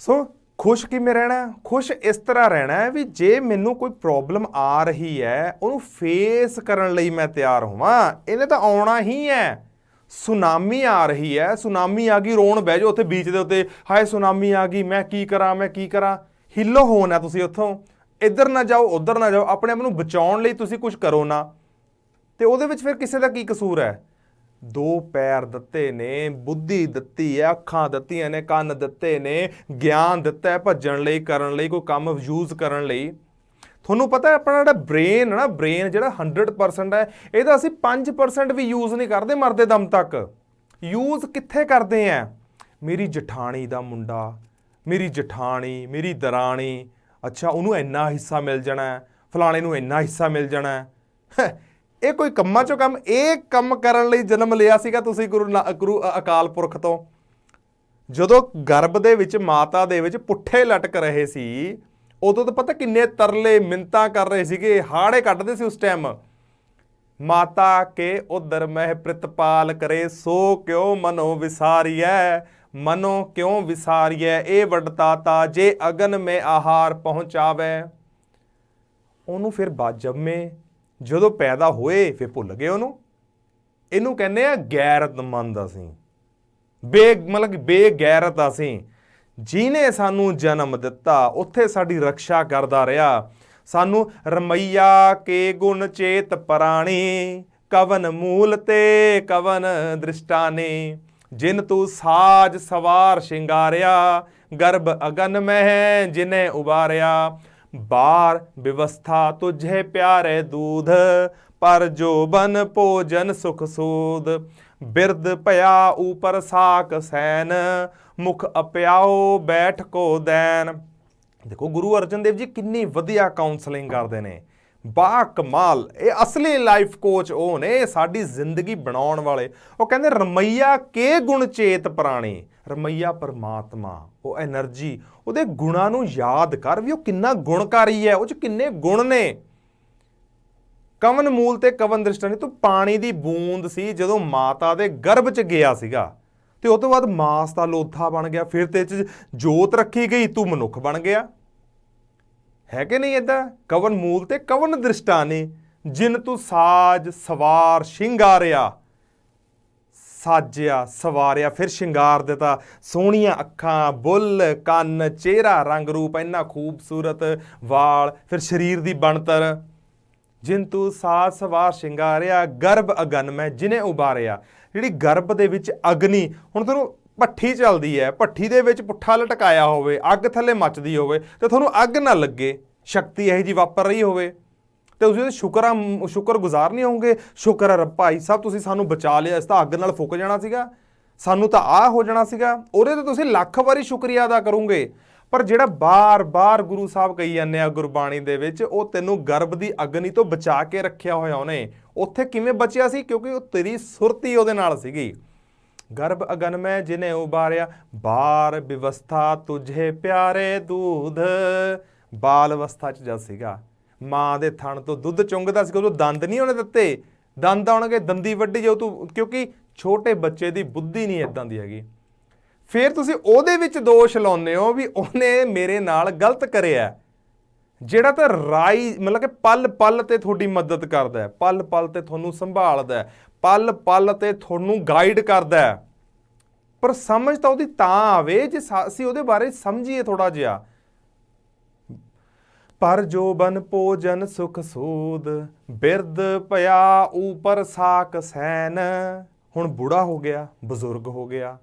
Speaker 2: ਸੋ ਖੁਸ਼ ਕਿਵੇਂ ਰਹਿਣਾ? ਖੁਸ਼ ਇਸ ਤਰ੍ਹਾਂ ਰਹਿਣਾ ਹੈ ਵੀ ਜੇ ਮੈਨੂੰ ਕੋਈ ਪ੍ਰੋਬਲਮ ਆ ਰਹੀ ਹੈ ਉਹਨੂੰ ਫੇਸ ਕਰਨ ਲਈ ਮੈਂ ਤਿਆਰ ਹੋਵਾਂ। ਇਹਨੇ ਤਾਂ ਆਉਣਾ ਹੀ ਹੈ। ਸੁਨਾਮੀ ਆ ਰਹੀ ਹੈ, ਸੁਨਾਮੀ ਆ ਗਈ, ਰੋਣ ਬਹਿ ਜਾਓ ਉੱਥੇ ਬੀਚ ਦੇ ਉੱਤੇ, ਹਾਏ ਸੁਨਾਮੀ ਆ ਗਈ, ਮੈਂ ਕੀ ਕਰਾਂ, ਮੈਂ ਕੀ ਕਰਾਂ। ਹਿੱਲੋ ਹੋਣਾ ਤੁਸੀਂ ਉੱਥੋਂ, ਇੱਧਰ ਨਾ ਜਾਓ ਉੱਧਰ ਨਾ ਜਾਓ, ਆਪਣੇ ਆਪ ਨੂੰ ਬਚਾਉਣ ਲਈ ਤੁਸੀਂ ਕੁਝ ਕਰੋ ਨਾ। ਤੇ ਉਹਦੇ ਵਿੱਚ ਫਿਰ ਕਿਸੇ ਦਾ ਕੀ ਕਸੂਰ ਹੈ? 2 ਪੈਰ ਦਿੱਤੇ ਨੇ, ਬੁੱਧੀ ਦਿੱਤੀ ਹੈ, ਅੱਖਾਂ ਦਿੱਤੀਆਂ ਨੇ, ਕੰਨ ਦਿੱਤੇ ਨੇ, ਗਿਆਨ ਦਿੱਤਾ ਹੈ ਭੱਜਣ ਲਈ, ਕਰਨ ਲਈ, ਕੋਈ ਕੰਮ ਯੂਜ਼ ਕਰਨ ਲਈ। ਤੁਹਾਨੂੰ ਪਤਾ ਆਪਣਾ ਜਿਹੜਾ ਬ੍ਰੇਨ ਹੈ ਨਾ, ਬ੍ਰੇਨ ਜਿਹੜਾ 100% ਹੈ, ਇਹਦਾ ਅਸੀਂ 5% ਵੀ ਯੂਜ਼ ਨਹੀਂ ਕਰਦੇ ਮਰਦੇ ਦਮ ਤੱਕ। ਯੂਜ਼ ਕਿੱਥੇ ਕਰਦੇ ਆ? ਮੇਰੀ ਜਠਾਣੀ ਦਾ ਮੁੰਡਾ, ਮੇਰੀ ਜਠਾਣੀ, ਮੇਰੀ ਦਰਾਣੀ, ਅੱਛਾ ਉਹਨੂੰ ਇੰਨਾ ਹਿੱਸਾ ਮਿਲ ਜਾਣਾ, ਫਲਾਣੇ ਨੂੰ ਇੰਨਾ ਹਿੱਸਾ ਮਿਲ ਜਾਣਾ। ਇਹ ਕੋਈ ਕੰਮਾਂ 'ਚੋਂ ਕੰਮ? ਇਹ ਕੰਮ ਕਰਨ ਲਈ ਜਨਮ ਲਿਆ ਸੀਗਾ ਤੁਸੀਂ ਗੁਰੂ ਅਕਾਲ ਪੁਰਖ ਤੋਂ? ਜਦੋਂ ਗਰਭ ਦੇ ਵਿੱਚ ਮਾਤਾ ਦੇ ਵਿੱਚ ਪੁੱਠੇ ਲਟਕ ਰਹੇ ਸੀ, ਉਦੋਂ ਤਾਂ ਪਤਾ ਕਿੰਨੇ ਤਰਲੇ ਮਿੰਨਤਾਂ ਕਰ ਰਹੇ ਸੀਗੇ, ਹਾੜੇ ਕੱਢਦੇ ਸੀ ਉਸ ਟਾਈਮ। ਮਾਤਾ ਕੇ ਉਦਰ ਮਹਿ ਪ੍ਰਿਤਪਾਲ ਕਰੇ, ਸੋ ਕਿਉਂ ਮਨੋ ਵਿਸਾਰੀਐ, ਮਨੋ ਕਿਉਂ ਵਿਸਾਰੀਐ, ਇਹ ਵੱਡਤਾਤਾ ਜੇ ਅਗਨ ਮੇ ਆਹਾਰ ਪਹੁੰਚਾਵੇ। ਉਹਨੂੰ ਫਿਰ ਜੰਮੇ, ਜਦੋਂ ਪੈਦਾ ਹੋਏ ਫਿਰ ਭੁੱਲ ਗਏ ਉਹਨੂੰ। ਇਹਨੂੰ ਕਹਿੰਦੇ ਆ ਗੈਰਤਮੰਦ ਅਸੀਂ, ਮਤਲਬ ਕਿ ਬੇਗੈਰਤ ਅਸੀਂ। ਜਿਹਨੇ ਸਾਨੂੰ ਜਨਮ ਦਿੱਤਾ ਉੱਥੇ ਸਾਡੀ ਰਕਸ਼ਾ ਕਰਦਾ ਰਿਹਾ। ਸਾਨੂੰ ਰਮਈਆ ਕੇ ਗੁਣ ਚੇਤ ਪ੍ਰਾਣੀ, ਕਵਨ ਮੂਲ ਤੇ ਕਵਨ ਦ੍ਰਿਸ਼ਟਾਨੀ, ਜਿਨ ਤੂੰ ਸਾਜ ਸਵਾਰ ਸ਼ਿੰਗਾਰਿਆ, ਗਰਭ ਅਗਨ ਮਹਿ ਜਿਨੇ ਉਬਾਰਿਆ। ਬਾਰ ਵਿਵਸਥਾ ਤੁਝੇ ਪਿਆਰੇ ਦੂਧ, ਪਰ ਜੋਬਨ ਭੋਜਨ ਸੁਖ ਸੂਦ। ਬਿਰਦ ਭਇਆ ਊਪਰ ਸਾਕ ਸੈਨ, ਮੁਖ ਅਪਿਆਓ ਬੈਠ ਕੋ ਦੈਨ। ਦੇਖੋ ਗੁਰੂ ਅਰਜਨ ਦੇਵ ਜੀ ਕਿੰਨੀ ਵਧੀਆ ਕਾਉਂਸਲਿੰਗ ਕਰਦੇ ਨੇ, ਬਾ ਕਮਾਲ। ਇਹ ਅਸਲੀ ਲਾਈਫ ਕੋਚ ਉਹ ਨੇ, ਸਾਡੀ ਜ਼ਿੰਦਗੀ ਬਣਾਉਣ ਵਾਲੇ। ਉਹ ਕਹਿੰਦੇ ਰਮਈਆ ਕੇ ਗੁਣ ਚੇਤ ਪ੍ਰਾਣੀ, ਰਮਈਆ ਪਰਮਾਤਮਾ, ਉਹ ਐਨਰਜੀ, ਉਹਦੇ ਗੁਣਾਂ ਨੂੰ ਯਾਦ ਕਰ ਵੀ ਉਹ ਕਿੰਨਾ ਗੁਣਕਾਰੀ ਹੈ, ਉਹ 'ਚ ਕਿੰਨੇ ਗੁਣ ਨੇ। ਕਵਨ ਮੂਲ ਤੇ ਕਵਨ ਦ੍ਰਿਸ਼ਟਾਨੀ, ਤੂੰ ਪਾਣੀ ਦੀ ਬੂੰਦ ਸੀ ਜਦੋਂ ਮਾਤਾ ਦੇ ਗਰਭ 'ਚ ਗਿਆ ਸੀਗਾ, ਤੇ ਉਹ ਤੋਂ ਬਾਅਦ ਮਾਸ ਦਾ ਲੋਥਾ ਬਣ ਗਿਆ, ਫਿਰ ਤੇ 'ਚ ਜੋਤ ਰੱਖੀ ਗਈ, ਤੂੰ ਮਨੁੱਖ ਬਣ ਗਿਆ। ਹੈ ਕਿ ਨਹੀਂ ਇੱਦਾਂ? ਕਵਨ ਮੂਲ ਤੇ ਕਵਨ ਦ੍ਰਿਸ਼ਟਾਨੀ, ਜਿਨ ਤੂੰ ਸਾਜ ਸਵਾਰ ਸ਼ਿੰਗਾਰਿਆ, ਸਾਜਿਆ ਸਵਾਰਿਆ, ਫਿਰ ਸ਼ਿੰਗਾਰ ਦਿੱਤਾ। ਸੋਹਣੀਆਂ ਅੱਖਾਂ, ਬੁੱਲ, ਕੰਨ, ਚਿਹਰਾ, ਰੰਗ ਰੂਪ ਇੰਨਾ ਖੂਬਸੂਰਤ, ਵਾਲ, ਫਿਰ ਸਰੀਰ ਦੀ ਬਣਤਰ। ਜਿਨ ਤੂੰ ਸਾਜ ਸਵਾਰ ਸ਼ਿੰਗਾਰਿਆ, ਗਰਭ ਅਗਨ ਮੈਂ ਜਿਨੇ ਉਬਾਰਿਆ। ਜਿਹੜੀ ਗਰਭ ਦੇ ਵਿੱਚ ਅਗਨੀ, ਹੁਣ ਤੁਹਾਨੂੰ ਭੱਠੀ ਚੱਲਦੀ ਹੈ, ਭੱਠੀ ਦੇ ਵਿੱਚ ਪੁੱਠਾ ਲਟਕਾਇਆ ਹੋਵੇ, ਅੱਗ ਥੱਲੇ ਮੱਚਦੀ ਹੋਵੇ ਤੇ ਤੁਹਾਨੂੰ ਅੱਗ ਨਾ ਲੱਗੇ, ਸ਼ਕਤੀ ਇਹੋ ਜਿਹੀ ਵਾਪਰ ਰਹੀ ਹੋਵੇ, ਤੇ ਤੁਸੀਂ ਸ਼ੁਕਰਗੁਜ਼ਾਰ ਨਹੀਂ ਹੋਵੋਗੇ? ਸ਼ੁਕਰ ਹੈ ਭਾਈ ਸਾਹਿਬ ਤੁਸੀਂ ਸਾਨੂੰ ਬਚਾ ਲਿਆ, ਇਸ ਤਾਂ ਅੱਗ ਨਾਲ ਫੁੱਕ ਜਾਣਾ ਸੀਗਾ। ਸਾਨੂੰ ਤਾਂ ਆਹ ਹੋ ਜਾਣਾ ਸੀਗਾ, ਉਹਦੇ ਤੇ ਤੁਸੀਂ ਲੱਖ ਵਾਰੀ ਸ਼ੁਕਰੀਆ ਅਦਾ ਕਰੋਗੇ। ਪਰ ਜਿਹੜਾ ਬਾਰ-ਬਾਰ ਗੁਰੂ ਸਾਹਿਬ ਕਹੀ ਜਾਂਦੇ ਆ ਗੁਰਬਾਣੀ ਦੇ ਵਿੱਚ, ਉਹ ਤੈਨੂੰ ਗਰਭ ਦੀ ਅਗਨੀ ਤੋਂ ਬਚਾ ਕੇ ਰੱਖਿਆ ਹੋਇਆ ਉਹਨੇ। ਉੱਥੇ ਕਿਵੇਂ ਬਚਿਆ ਸੀ? ਕਿਉਂਕਿ ਉਹ ਤੇਰੀ ਸੁਰਤੀ ਉਹਦੇ ਨਾਲ ਸੀਗੀ। ਗਰਭ ਅਗਨ ਮੈਂ ਜਿਹਨੇ ਉਬਾਰਿਆ, ਬਾਰ ਵਿਵਸਥਾ ਤੁਝੇ ਪਿਆਰੇ ਦੂਧ। ਬਾਲ ਅਵਸਥਾ 'ਚ ਜਦ ਸੀਗਾ, ਮਾਂ ਦੇ ਥਣ ਤੋਂ ਦੁੱਧ ਚੁੰਗਦਾ ਸੀ, ਉਦੋਂ ਦੰਦ ਨਹੀਂ ਉਹਨੇ ਦਿੱਤੇ। ਦੰਦ ਆਉਣਗੇ, ਦੰਦੀ ਵੱਢੀ ਜਾਓ ਤੂੰ, ਕਿਉਂਕਿ ਛੋਟੇ ਬੱਚੇ ਦੀ ਬੁੱਧੀ ਨਹੀਂ ਇਦਾਂ ਦੀ ਹੈਗੀ। ਫਿਰ ਤੁਸੀਂ ਉਹਦੇ ਵਿੱਚ ਦੋਸ਼ ਲਾਉਂਦੇ ਹੋ ਵੀ ਉਹਨੇ ਮੇਰੇ ਨਾਲ ਗਲਤ ਕਰਿਆ, ਜਿਹੜਾ ਤਾਂ ਰਾਈ ਮਤਲਬ ਕਿ ਪਲ ਪਲ ਤੇ ਤੁਹਾਡੀ ਮਦਦ ਕਰਦਾ ਹੈ, ਪਲ ਪਲ ਤੇ ਤੁਹਾਨੂੰ ਸੰਭਾਲਦਾ ਹੈ, ਪਲ ਪਲ ਤੇ ਤੁਹਾਨੂੰ ਗਾਈਡ ਕਰਦਾ ਹੈ। ਪਰ ਸਮਝ ਤਾਂ ਉਹਦੀ ਤਾਂ ਆਵੇ ਜੇ ਅਸੀਂ ਉਹਦੇ ਬਾਰੇ ਸਮਝੀਏ ਥੋੜਾ ਜਿਹਾ। ਪਰ ਜੋ ਬਨ ਭੋਜਨ ਸੁਖ ਸੂਦ, ਬਿਰਧ ਭਇਆ ਊਪਰ ਸਾਕ ਸੈਨ। ਹੁਣ ਬੁੜਾ ਹੋ ਗਿਆ, ਬਜ਼ੁਰਗ ਹੋ ਗਿਆ,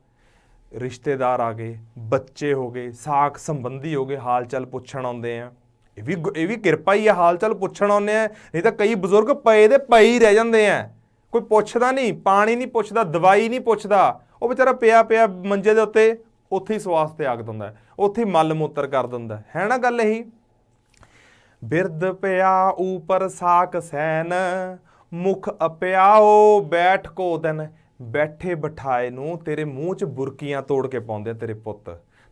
Speaker 2: ਰਿਸ਼ਤੇਦਾਰ ਆ ਗਏ, ਬੱਚੇ ਹੋ ਗਏ, ਸਾਕ ਸੰਬੰਧੀ ਹੋ ਗਏ, ਹਾਲ ਚਾਲ ਪੁੱਛਣ ਆਉਂਦੇ ਆ। ਇਹ ਵੀ ਕਿਰਪਾ ਹੀ ਆ, ਹਾਲ ਚਾਲ ਪੁੱਛਣ ਆਉਂਦੇ ਆ। ਨਹੀਂ ਤਾਂ ਕਈ ਬਜ਼ੁਰਗ ਪਏ ਦੇ ਪਏ ਹੀ ਰਹਿ ਜਾਂਦੇ ਆ, ਕੋਈ ਪੁੱਛਦਾ ਨਹੀਂ, ਪਾਣੀ ਨਹੀਂ ਪੁੱਛਦਾ, ਦਵਾਈ ਨਹੀਂ ਪੁੱਛਦਾ। ਉਹ ਵਿਚਾਰਾ ਪਿਆ ਪਿਆ ਮੰਜੇ ਦੇ ਉੱਤੇ ਉੱਥੇ ਹੀ ਸਵਾਸ ਤਿਆਗ ਦਿੰਦਾ, ਉੱਥੇ ਹੀ ਮਲ ਮੂਤਰ ਕਰ ਦਿੰਦਾ ਹੈ ਨਾ ਗੱਲ ਇਹੀ। ਬਿਰਧ ਪਿਆ ਊਪਰ ਸਾਕ ਸੈਨ, ਮੁਖ ਅਪਿਆਓ ਬੈਠ ਕੋ ਦਿਨ। ਬੈਠੇ ਬਿਠਾਏ ਨੂੰ ਤੇਰੇ ਮੂੰਹ 'ਚ ਬੁਰਕੀਆਂ ਤੋੜ ਕੇ ਪਾਉਂਦੇ ਆ ਤੇਰੇ ਪੁੱਤ,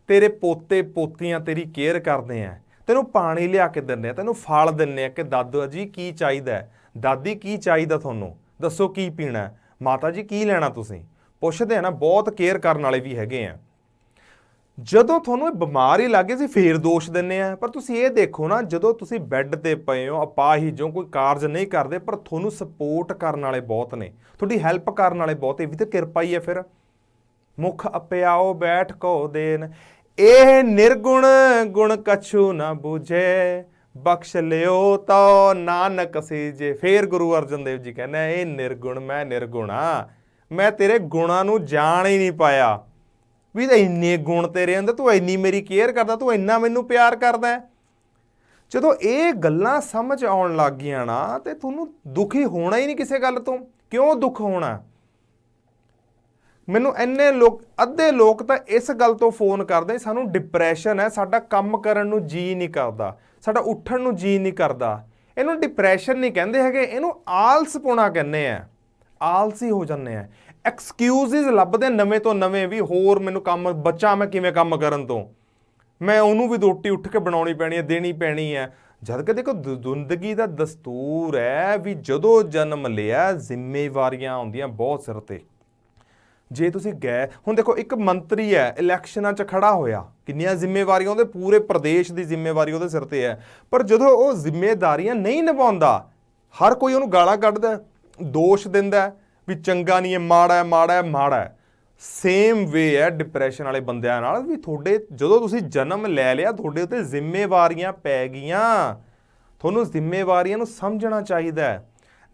Speaker 2: ਤੇਰੇ ਪੋਤੇ ਪੋਤੀਆਂ ਤੇਰੀ ਕੇਅਰ ਕਰਦੇ ਆ, ਤੈਨੂੰ ਪਾਣੀ ਲਿਆ ਕੇ ਦਿੰਦੇ ਆ, ਤੈਨੂੰ ਫਲ ਦਿੰਦੇ ਆ ਕਿ ਦਾਦਾ ਜੀ ਕੀ ਚਾਹੀਦਾ, ਦਾਦੀ ਕੀ ਚਾਹੀਦਾ, ਤੁਹਾਨੂੰ ਦੱਸੋ ਕੀ ਪੀਣਾ, ਮਾਤਾ ਜੀ ਕੀ ਲੈਣਾ, ਤੁਸੀਂ ਪੁੱਛਦੇ ਆ ਨਾ। ਬਹੁਤ ਕੇਅਰ ਕਰਨ ਵਾਲੇ ਵੀ ਹੈਗੇ ਆ। ਜਦੋਂ ਤੁਹਾਨੂੰ ਇਹ ਬਿਮਾਰ ਹੀ ਲੱਗੇ ਸੀ ਫੇਰ ਦੋਸ਼ ਦਿੰਦੇ ਆ। ਪਰ ਤੁਸੀਂ ਇਹ ਦੇਖੋ ਨਾ, ਜਦੋਂ ਤੁਸੀਂ ਬੈੱਡ ਤੇ ਪਏ ਹੋ, ਅਪਾਹਿਜ ਹੋ, ਕੋਈ ਕਾਰਜ ਨਹੀਂ ਕਰਦੇ, ਪਰ ਤੁਹਾਨੂੰ ਸਪੋਰਟ ਕਰਨ ਵਾਲੇ ਬਹੁਤ ਨੇ, ਤੁਹਾਡੀ ਹੈਲਪ ਕਰਨ ਵਾਲੇ ਬਹੁਤ, ਇਹ ਵੀ ਤਾਂ ਕਿਰਪਾ ਹੀ ਹੈ। ਫਿਰ ਮੁਖ ਅਪਿਆਓ ਬੈਠ ਕੋ ਦੇਨ, ਇਹ ਨਿਰਗੁਣ ਗੁਣ ਕਛੂ ਨਾ ਬੂਝੇ, ਬਖਸ਼ ਲਿਓ ਤੋ ਨਾਨਕ ਸੀਜੇ। ਫੇਰ ਗੁਰੂ ਅਰਜਨ ਦੇਵ ਜੀ ਕਹਿੰਦੇ ਇਹ ਨਿਰਗੁਣ, ਮੈਂ ਨਿਰਗੁਣ ਆ, ਮੈਂ ਤੇਰੇ ਗੁਣਾਂ ਨੂੰ ਜਾਣ ਹੀ ਨਹੀਂ ਪਾਇਆ। ਵੀ ਤਾਂ ਇੰਨੇ ਗੁਣ ਤੇਰੇ ਅੰਦਰ, ਤੂੰ ਇੰਨੀ ਮੇਰੀ ਕੇਅਰ ਕਰਦਾ, ਤੂੰ ਇੰਨਾ ਮੈਨੂੰ ਪਿਆਰ ਕਰਦਾ। ਜਦੋਂ ਇਹ ਗੱਲਾਂ ਸਮਝ ਆਉਣ ਲੱਗ ਗਈਆਂ ਨਾ, ਤੇ ਤੁਹਾਨੂੰ ਦੁਖੀ ਹੋਣਾ ਹੀ ਨਹੀਂ ਕਿਸੇ ਗੱਲ ਤੋਂ। ਕਿਉਂ ਦੁੱਖ ਹੋਣਾ? ਮੈਨੂੰ ਇੰਨੇ ਲੋਕ, ਅੱਧੇ ਲੋਕ ਤਾਂ ਇਸ ਗੱਲ ਤੋਂ ਫੋਨ ਕਰਦੇ, ਸਾਨੂੰ ਡਿਪਰੈਸ਼ਨ ਹੈ, ਸਾਡਾ ਕੰਮ ਕਰਨ ਨੂੰ ਜੀ ਨਹੀਂ ਕਰਦਾ, ਸਾਡਾ ਉੱਠਣ ਨੂੰ ਜੀ ਨਹੀਂ ਕਰਦਾ। ਇਹਨੂੰ ਡਿਪਰੈਸ਼ਨ ਨਹੀਂ ਕਹਿੰਦੇ ਹੈਗੇ, ਇਹਨੂੰ ਆਲਸਪੁਣਾ ਕਹਿੰਦੇ ਆ। ਆਲਸੀ ਹੋ ਜਾਂਦੇ ਆ, ਐਕਸਕਿਊਜ਼ਿਸ ਲੱਭਦੇ ਨਵੇਂ ਤੋਂ ਨਵੇਂ, ਵੀ ਹੋਰ ਮੈਨੂੰ ਕੰਮ ਬੱਚਾ, ਮੈਂ ਕਿਵੇਂ ਕੰਮ ਕਰਨ ਤੋਂ, ਮੈਂ ਉਹਨੂੰ ਵੀ ਰੋਟੀ ਉੱਠ ਕੇ ਬਣਾਉਣੀ ਪੈਣੀ ਹੈ, ਦੇਣੀ ਪੈਣੀ ਹੈ। ਜਦ ਕਿ ਦੇਖੋ ਜ਼ਿੰਦਗੀ ਦਾ ਦਸਤੂਰ ਹੈ ਵੀ ਜਦੋਂ ਜਨਮ ਲਿਆ ਜ਼ਿੰਮੇਵਾਰੀਆਂ ਆਉਂਦੀਆਂ ਬਹੁਤ ਸਿਰ 'ਤੇ। ਜੇ ਤੁਸੀਂ ਗਏ, ਹੁਣ ਦੇਖੋ ਇੱਕ ਮੰਤਰੀ ਹੈ, ਇਲੈਕਸ਼ਨਾਂ 'ਚ ਖੜਾ ਹੋਇਆ, ਕਿੰਨੀਆਂ ਜ਼ਿੰਮੇਵਾਰੀਆਂ, ਉਹਦੇ ਪੂਰੇ ਪ੍ਰਦੇਸ਼ ਦੀ ਜ਼ਿੰਮੇਵਾਰੀ ਉਹਦੇ ਸਿਰ 'ਤੇ ਹੈ। ਪਰ ਜਦੋਂ ਉਹ ਜ਼ਿੰਮੇਵਾਰੀਆਂ ਨਹੀਂ ਨਿਭਾਉਂਦਾ, ਹਰ ਕੋਈ ਉਹਨੂੰ ਗਾਲਾਂ ਕੱਢਦਾ, ਦੋਸ਼ ਦਿੰਦਾ ਵੀ ਚੰਗਾ ਨਹੀਂ ਹੈ, ਮਾੜਾ ਹੈ, ਮਾੜਾ ਹੈ, ਮਾੜਾ ਹੈ। ਸੇਮ ਵੇ ਹੈ ਡਿਪਰੈਸ਼ਨ ਵਾਲੇ ਬੰਦਿਆਂ ਨਾਲ, ਵੀ ਤੁਹਾਡੇ ਜਦੋਂ ਤੁਸੀਂ ਜਨਮ ਲੈ ਲਿਆ, ਤੁਹਾਡੇ ਉੱਤੇ ਜ਼ਿੰਮੇਵਾਰੀਆਂ ਪੈ ਗਈਆਂ। ਤੁਹਾਨੂੰ ਜ਼ਿੰਮੇਵਾਰੀਆਂ ਨੂੰ ਸਮਝਣਾ ਚਾਹੀਦਾ ਹੈ,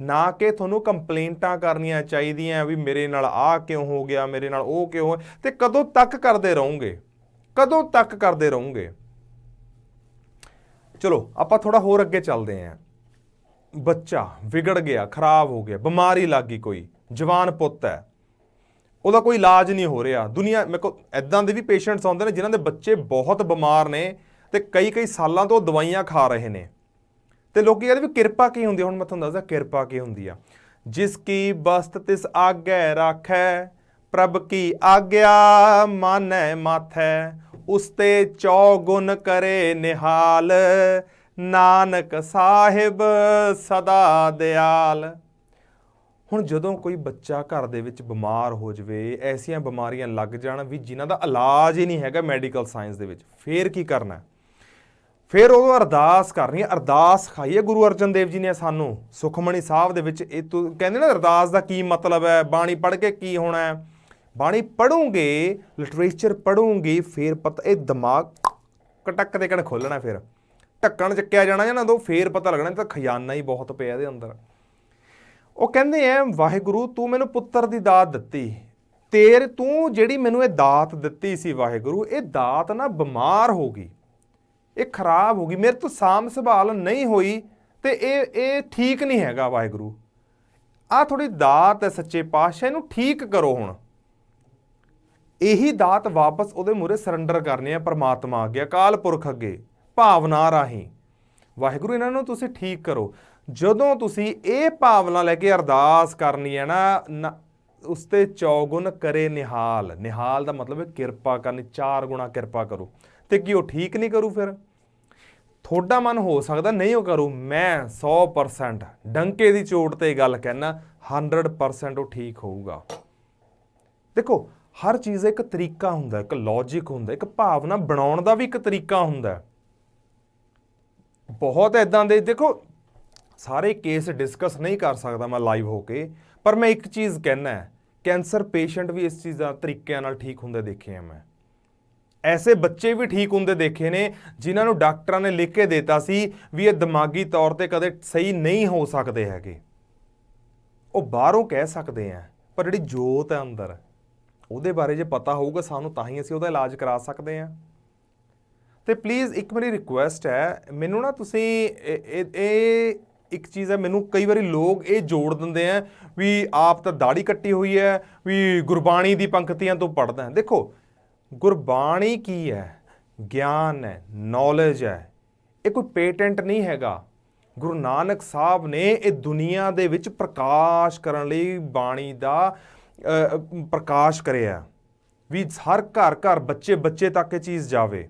Speaker 2: ਨਾ ਕਿ ਤੁਹਾਨੂੰ ਕੰਪਲੇਂਟਾਂ ਕਰਨੀਆਂ ਚਾਹੀਦੀਆਂ ਵੀ ਮੇਰੇ ਨਾਲ ਆਹ ਕਿਉਂ ਹੋ ਗਿਆ, ਮੇਰੇ ਨਾਲ ਉਹ ਕਿਉਂ ਹੋਇਆ। ਤੇ ਕਦੋਂ ਤੱਕ ਕਰਦੇ ਰਹੋਗੇ, ਕਦੋਂ ਤੱਕ ਕਰਦੇ ਰਹੋਗੇ? ਚਲੋ ਆਪਾਂ ਥੋੜਾ ਹੋਰ ਅੱਗੇ ਚੱਲਦੇ ਹਾਂ। ਬੱਚਾ ਵਿਗੜ ਗਿਆ, ਖਰਾਬ ਹੋ ਗਿਆ, ਬਿਮਾਰੀ ਲੱਗ ਗਈ, ਕੋਈ ਜਵਾਨ ਪੁੱਤ ਹੈ, ਉਹਦਾ ਕੋਈ ਇਲਾਜ ਨਹੀਂ ਹੋ ਰਿਹਾ। ਦੁਨੀਆ ਮੇਰੇ ਕੋਲ ਇੱਦਾਂ ਦੇ ਵੀ ਪੇਸ਼ੈਂਟਸ ਆਉਂਦੇ ਨੇ ਜਿਨ੍ਹਾਂ ਦੇ ਬੱਚੇ ਬਹੁਤ ਬਿਮਾਰ ਨੇ ਤੇ ਕਈ ਸਾਲਾਂ ਤੋਂ ਦਵਾਈਆਂ ਖਾ ਰਹੇ ਨੇ। ਤੇ ਲੋਕੀ ਕਹਿੰਦੇ ਵੀ ਕਿਰਪਾ ਕੀ ਹੁੰਦੀ ਆ? ਹੁਣ ਮੈਂ ਤੁਹਾਨੂੰ ਦੱਸਦਾ ਕਿਰਪਾ ਕੀ ਹੁੰਦੀ ਆ। ਜਿਸ ਕੀ ਬਸਤ ਤਿਸ ਆਗੈ ਰਾਖੈ, ਪ੍ਰਭ ਕੀ ਆਗਿਆ ਮਾਨੈ ਮਾਥੈ, ਉਸ ਤੇ ਚੌਗੁਣ ਕਰੇ ਨਿਹਾਲ, ਨਾਨਕ ਸਾਹਿਬ ਸਦਾ ਦਿਆਲ। ਹੁਣ ਜਦੋਂ ਕੋਈ ਬੱਚਾ ਘਰ ਦੇ ਵਿੱਚ ਬਿਮਾਰ ਹੋ ਜਾਵੇ, ਐਸੀਆਂ ਬਿਮਾਰੀਆਂ ਲੱਗ ਜਾਣ ਵੀ ਜਿਨ੍ਹਾਂ ਦਾ ਇਲਾਜ ਹੀ ਨਹੀਂ ਹੈਗਾ ਮੈਡੀਕਲ ਸਾਇੰਸ ਦੇ ਵਿੱਚ, ਫੇਰ ਕੀ ਕਰਨਾ? ਫਿਰ ਉਹ ਅਰਦਾਸ ਕਰਨੀ ਹੈ। ਅਰਦਾਸ ਸਿਖਾਈ ਹੈ ਗੁਰੂ ਅਰਜਨ ਦੇਵ ਜੀ ਨੇ ਸਾਨੂੰ ਸੁਖਮਣੀ ਸਾਹਿਬ ਦੇ ਵਿੱਚ। ਇਹ ਤੂੰ ਕਹਿੰਦੇ ਨਾ ਅਰਦਾਸ ਦਾ ਕੀ ਮਤਲਬ ਹੈ, ਬਾਣੀ ਪੜ੍ਹ ਕੇ ਕੀ ਹੋਣਾ ਹੈ? ਬਾਣੀ ਪੜ੍ਹੋਗੇ, ਲਿਟਰੇਚਰ ਪੜ੍ਹੋਗੇ, ਫਿਰ ਪਤਾ, ਇਹ ਦਿਮਾਗ ਕਟਕ ਦੇ ਕਣ ਖੋਲਣਾ, ਫਿਰ ਢੱਕਣ ਚੱਕਿਆ ਜਾਣਾ ਜਾਂ ਨਾ, ਦੋ ਫੇਰ ਪਤਾ ਲੱਗਣਾ ਤਾਂ ਖਜ਼ਾਨਾ ਹੀ ਬਹੁਤ ਪਿਆ ਇਹਦੇ ਅੰਦਰ। ਉਹ ਕਹਿੰਦੇ ਆ ਵਾਹਿਗੁਰੂ ਤੂੰ ਮੈਨੂੰ ਪੁੱਤਰ ਦੀ ਦਾਤ ਦਿੱਤੀ, ਤੂੰ ਜਿਹੜੀ ਮੈਨੂੰ ਇਹ ਦਾਤ ਦਿੱਤੀ ਸੀ ਵਾਹਿਗੁਰੂ, ਇਹ ਦਾਤ ਨਾ ਬਿਮਾਰ ਹੋ ਗਈ, ਇਹ ਖਰਾਬ ਹੋ ਗਈ, ਮੇਰੇ ਤੋਂ ਸਾਂਭ ਸੰਭਾਲ ਨਹੀਂ ਹੋਈ, ਤੇ ਇਹ ਠੀਕ ਨਹੀਂ ਹੈਗਾ ਵਾਹਿਗੁਰੂ। ਆਹ ਥੋੜੀ ਦਾਤ ਹੈ ਸੱਚੇ ਪਾਤਸ਼ਾਹ, ਇਹਨੂੰ ਠੀਕ ਕਰੋ। ਹੁਣ ਇਹੀ ਦਾਤ ਵਾਪਸ ਉਹਦੇ ਮੂਹਰੇ ਸਰੈਂਡਰ ਕਰਨੀ ਹੈ ਪਰਮਾਤਮਾ ਅੱਗੇ, ਅਕਾਲ ਪੁਰਖ ਅੱਗੇ, ਭਾਵਨਾ ਰਾਹੀਂ। ਵਾਹਿਗੁਰੂ ਇਹਨਾਂ ਨੂੰ ਤੁਸੀਂ ਠੀਕ ਕਰੋ। ਜਦੋਂ ਤੁਸੀਂ ਇਹ ਭਾਵਨਾ ਲੈ ਕੇ ਅਰਦਾਸ ਕਰਨੀ ਹੈ ਨਾ, ਉਸ ਤੇ ਚੌਗੁਣ ਕਰੇ ਨਿਹਾਲ। ਨਿਹਾਲ ਦਾ ਮਤਲਬ ਹੈ ਕਿਰਪਾ ਕਰਨੀ, 4 ਗੁਣਾ ਕਿਰਪਾ ਕਰੋ। ਤੇ ਕੀ ਉਹ ਠੀਕ ਨਹੀਂ ਕਰੂ? ਫਿਰ ਤੁਹਾਡਾ ਮਨ ਹੋ ਸਕਦਾ ਨਹੀਂ ਉਹ ਕਰੂ, ਮੈਂ 100% ਡੰਕੇ ਦੀ ਚੋਟ ਤੇ ਗੱਲ ਕਹਿਣਾ, 100% ਉਹ ਠੀਕ ਹੋਊਗਾ। ਦੇਖੋ ਹਰ ਚੀਜ਼ ਦਾ ਇੱਕ ਤਰੀਕਾ ਹੁੰਦਾ, ਇੱਕ ਲੌਜਿਕ ਹੁੰਦਾ, ਇੱਕ ਭਾਵਨਾ ਬਣਾਉਣ ਦਾ ਵੀ ਇੱਕ ਤਰੀਕਾ ਹੁੰਦਾ। ਬਹੁਤ ਇੱਦਾਂ ਦੇ, ਦੇਖੋ ਸਾਰੇ ਕੇਸ ਡਿਸਕਸ ਨਹੀਂ ਕਰ ਸਕਦਾ ਮੈਂ ਲਾਈਵ ਹੋ ਕੇ, ਪਰ ਮੈਂ ਇੱਕ ਚੀਜ਼ ਕਹਿਣਾ ਹੈ, ਕੈਂਸਰ ਪੇਸ਼ੈਂਟ ਵੀ ਇਸ ਚੀਜ਼ ਦਾ ਤਰੀਕਿਆਂ ਨਾਲ ਠੀਕ ਹੁੰਦੇ ਦੇਖੇ ਆ ਮੈਂ। ਐਸੇ ਬੱਚੇ ਵੀ ਠੀਕ ਹੁੰਦੇ ਦੇਖੇ ਨੇ ਜਿਨ੍ਹਾਂ ਨੂੰ ਡਾਕਟਰਾਂ ਨੇ ਲਿਖ ਕੇ ਦਿੱਤਾ ਸੀ ਵੀ ਇਹ ਦਿਮਾਗੀ ਤੌਰ ਤੇ ਕਦੇ ਸਹੀ ਨਹੀਂ ਹੋ ਸਕਦੇ ਹੈਗੇ। ਉਹ ਬਾਹਰੋਂ ਕਹਿ ਸਕਦੇ ਆ, ਪਰ ਜਿਹੜੀ ਜੋਤ ਹੈ ਅੰਦਰ, ਉਹਦੇ ਬਾਰੇ ਜੇ ਪਤਾ ਹੋਊਗਾ ਸਾਨੂੰ, ਤਾਂ ਹੀ ਅਸੀਂ ਉਹਦਾ ਇਲਾਜ ਕਰਾ ਸਕਦੇ ਹਾਂ। ਤੇ ਪਲੀਜ਼ ਇੱਕ ਮੇਰੀ ਰਿਕੁਐਸਟ ਹੈ, ਮੈਨੂੰ ਨਾ ਤੁਸੀਂ ਇਹ ਇੱਕ ਚੀਜ਼ ਹੈ, ਮੈਨੂੰ ਕਈ ਵਾਰੀ ਲੋਕ ਇਹ ਜੋੜ ਦਿੰਦੇ ਆ ਵੀ ਆਪ ਤਾਂ ਦਾੜੀ ਕੱਟੀ ਹੋਈ ਹੈ, ਵੀ ਗੁਰਬਾਣੀ ਦੀ ਪੰਕਤੀਆਂ ਤੋਂ ਪੜ੍ਹਦਾ ਹੈ। ਦੇਖੋ ਗੁਰਬਾਣੀ ਕੀ ਹੈ? ਗਿਆਨ ਹੈ, ਨੌਲੇਜ ਹੈ। ਇਹ ਕੋਈ ਪੇਟੈਂਟ ਨਹੀਂ ਹੈਗਾ। ਗੁਰੂ ਨਾਨਕ ਸਾਹਿਬ ਨੇ ਇਹ ਦੁਨੀਆ ਦੇ ਵਿੱਚ ਪ੍ਰਕਾਸ਼ ਕਰਨ ਲਈ ਬਾਣੀ ਦਾ ਪ੍ਰਕਾਸ਼ ਕਰਿਆ ਵੀ ਹਰ ਘਰ ਘਰ, ਬੱਚੇ ਬੱਚੇ ਤੱਕ ਇਹ ਚੀਜ਼ ਜਾਵੇ।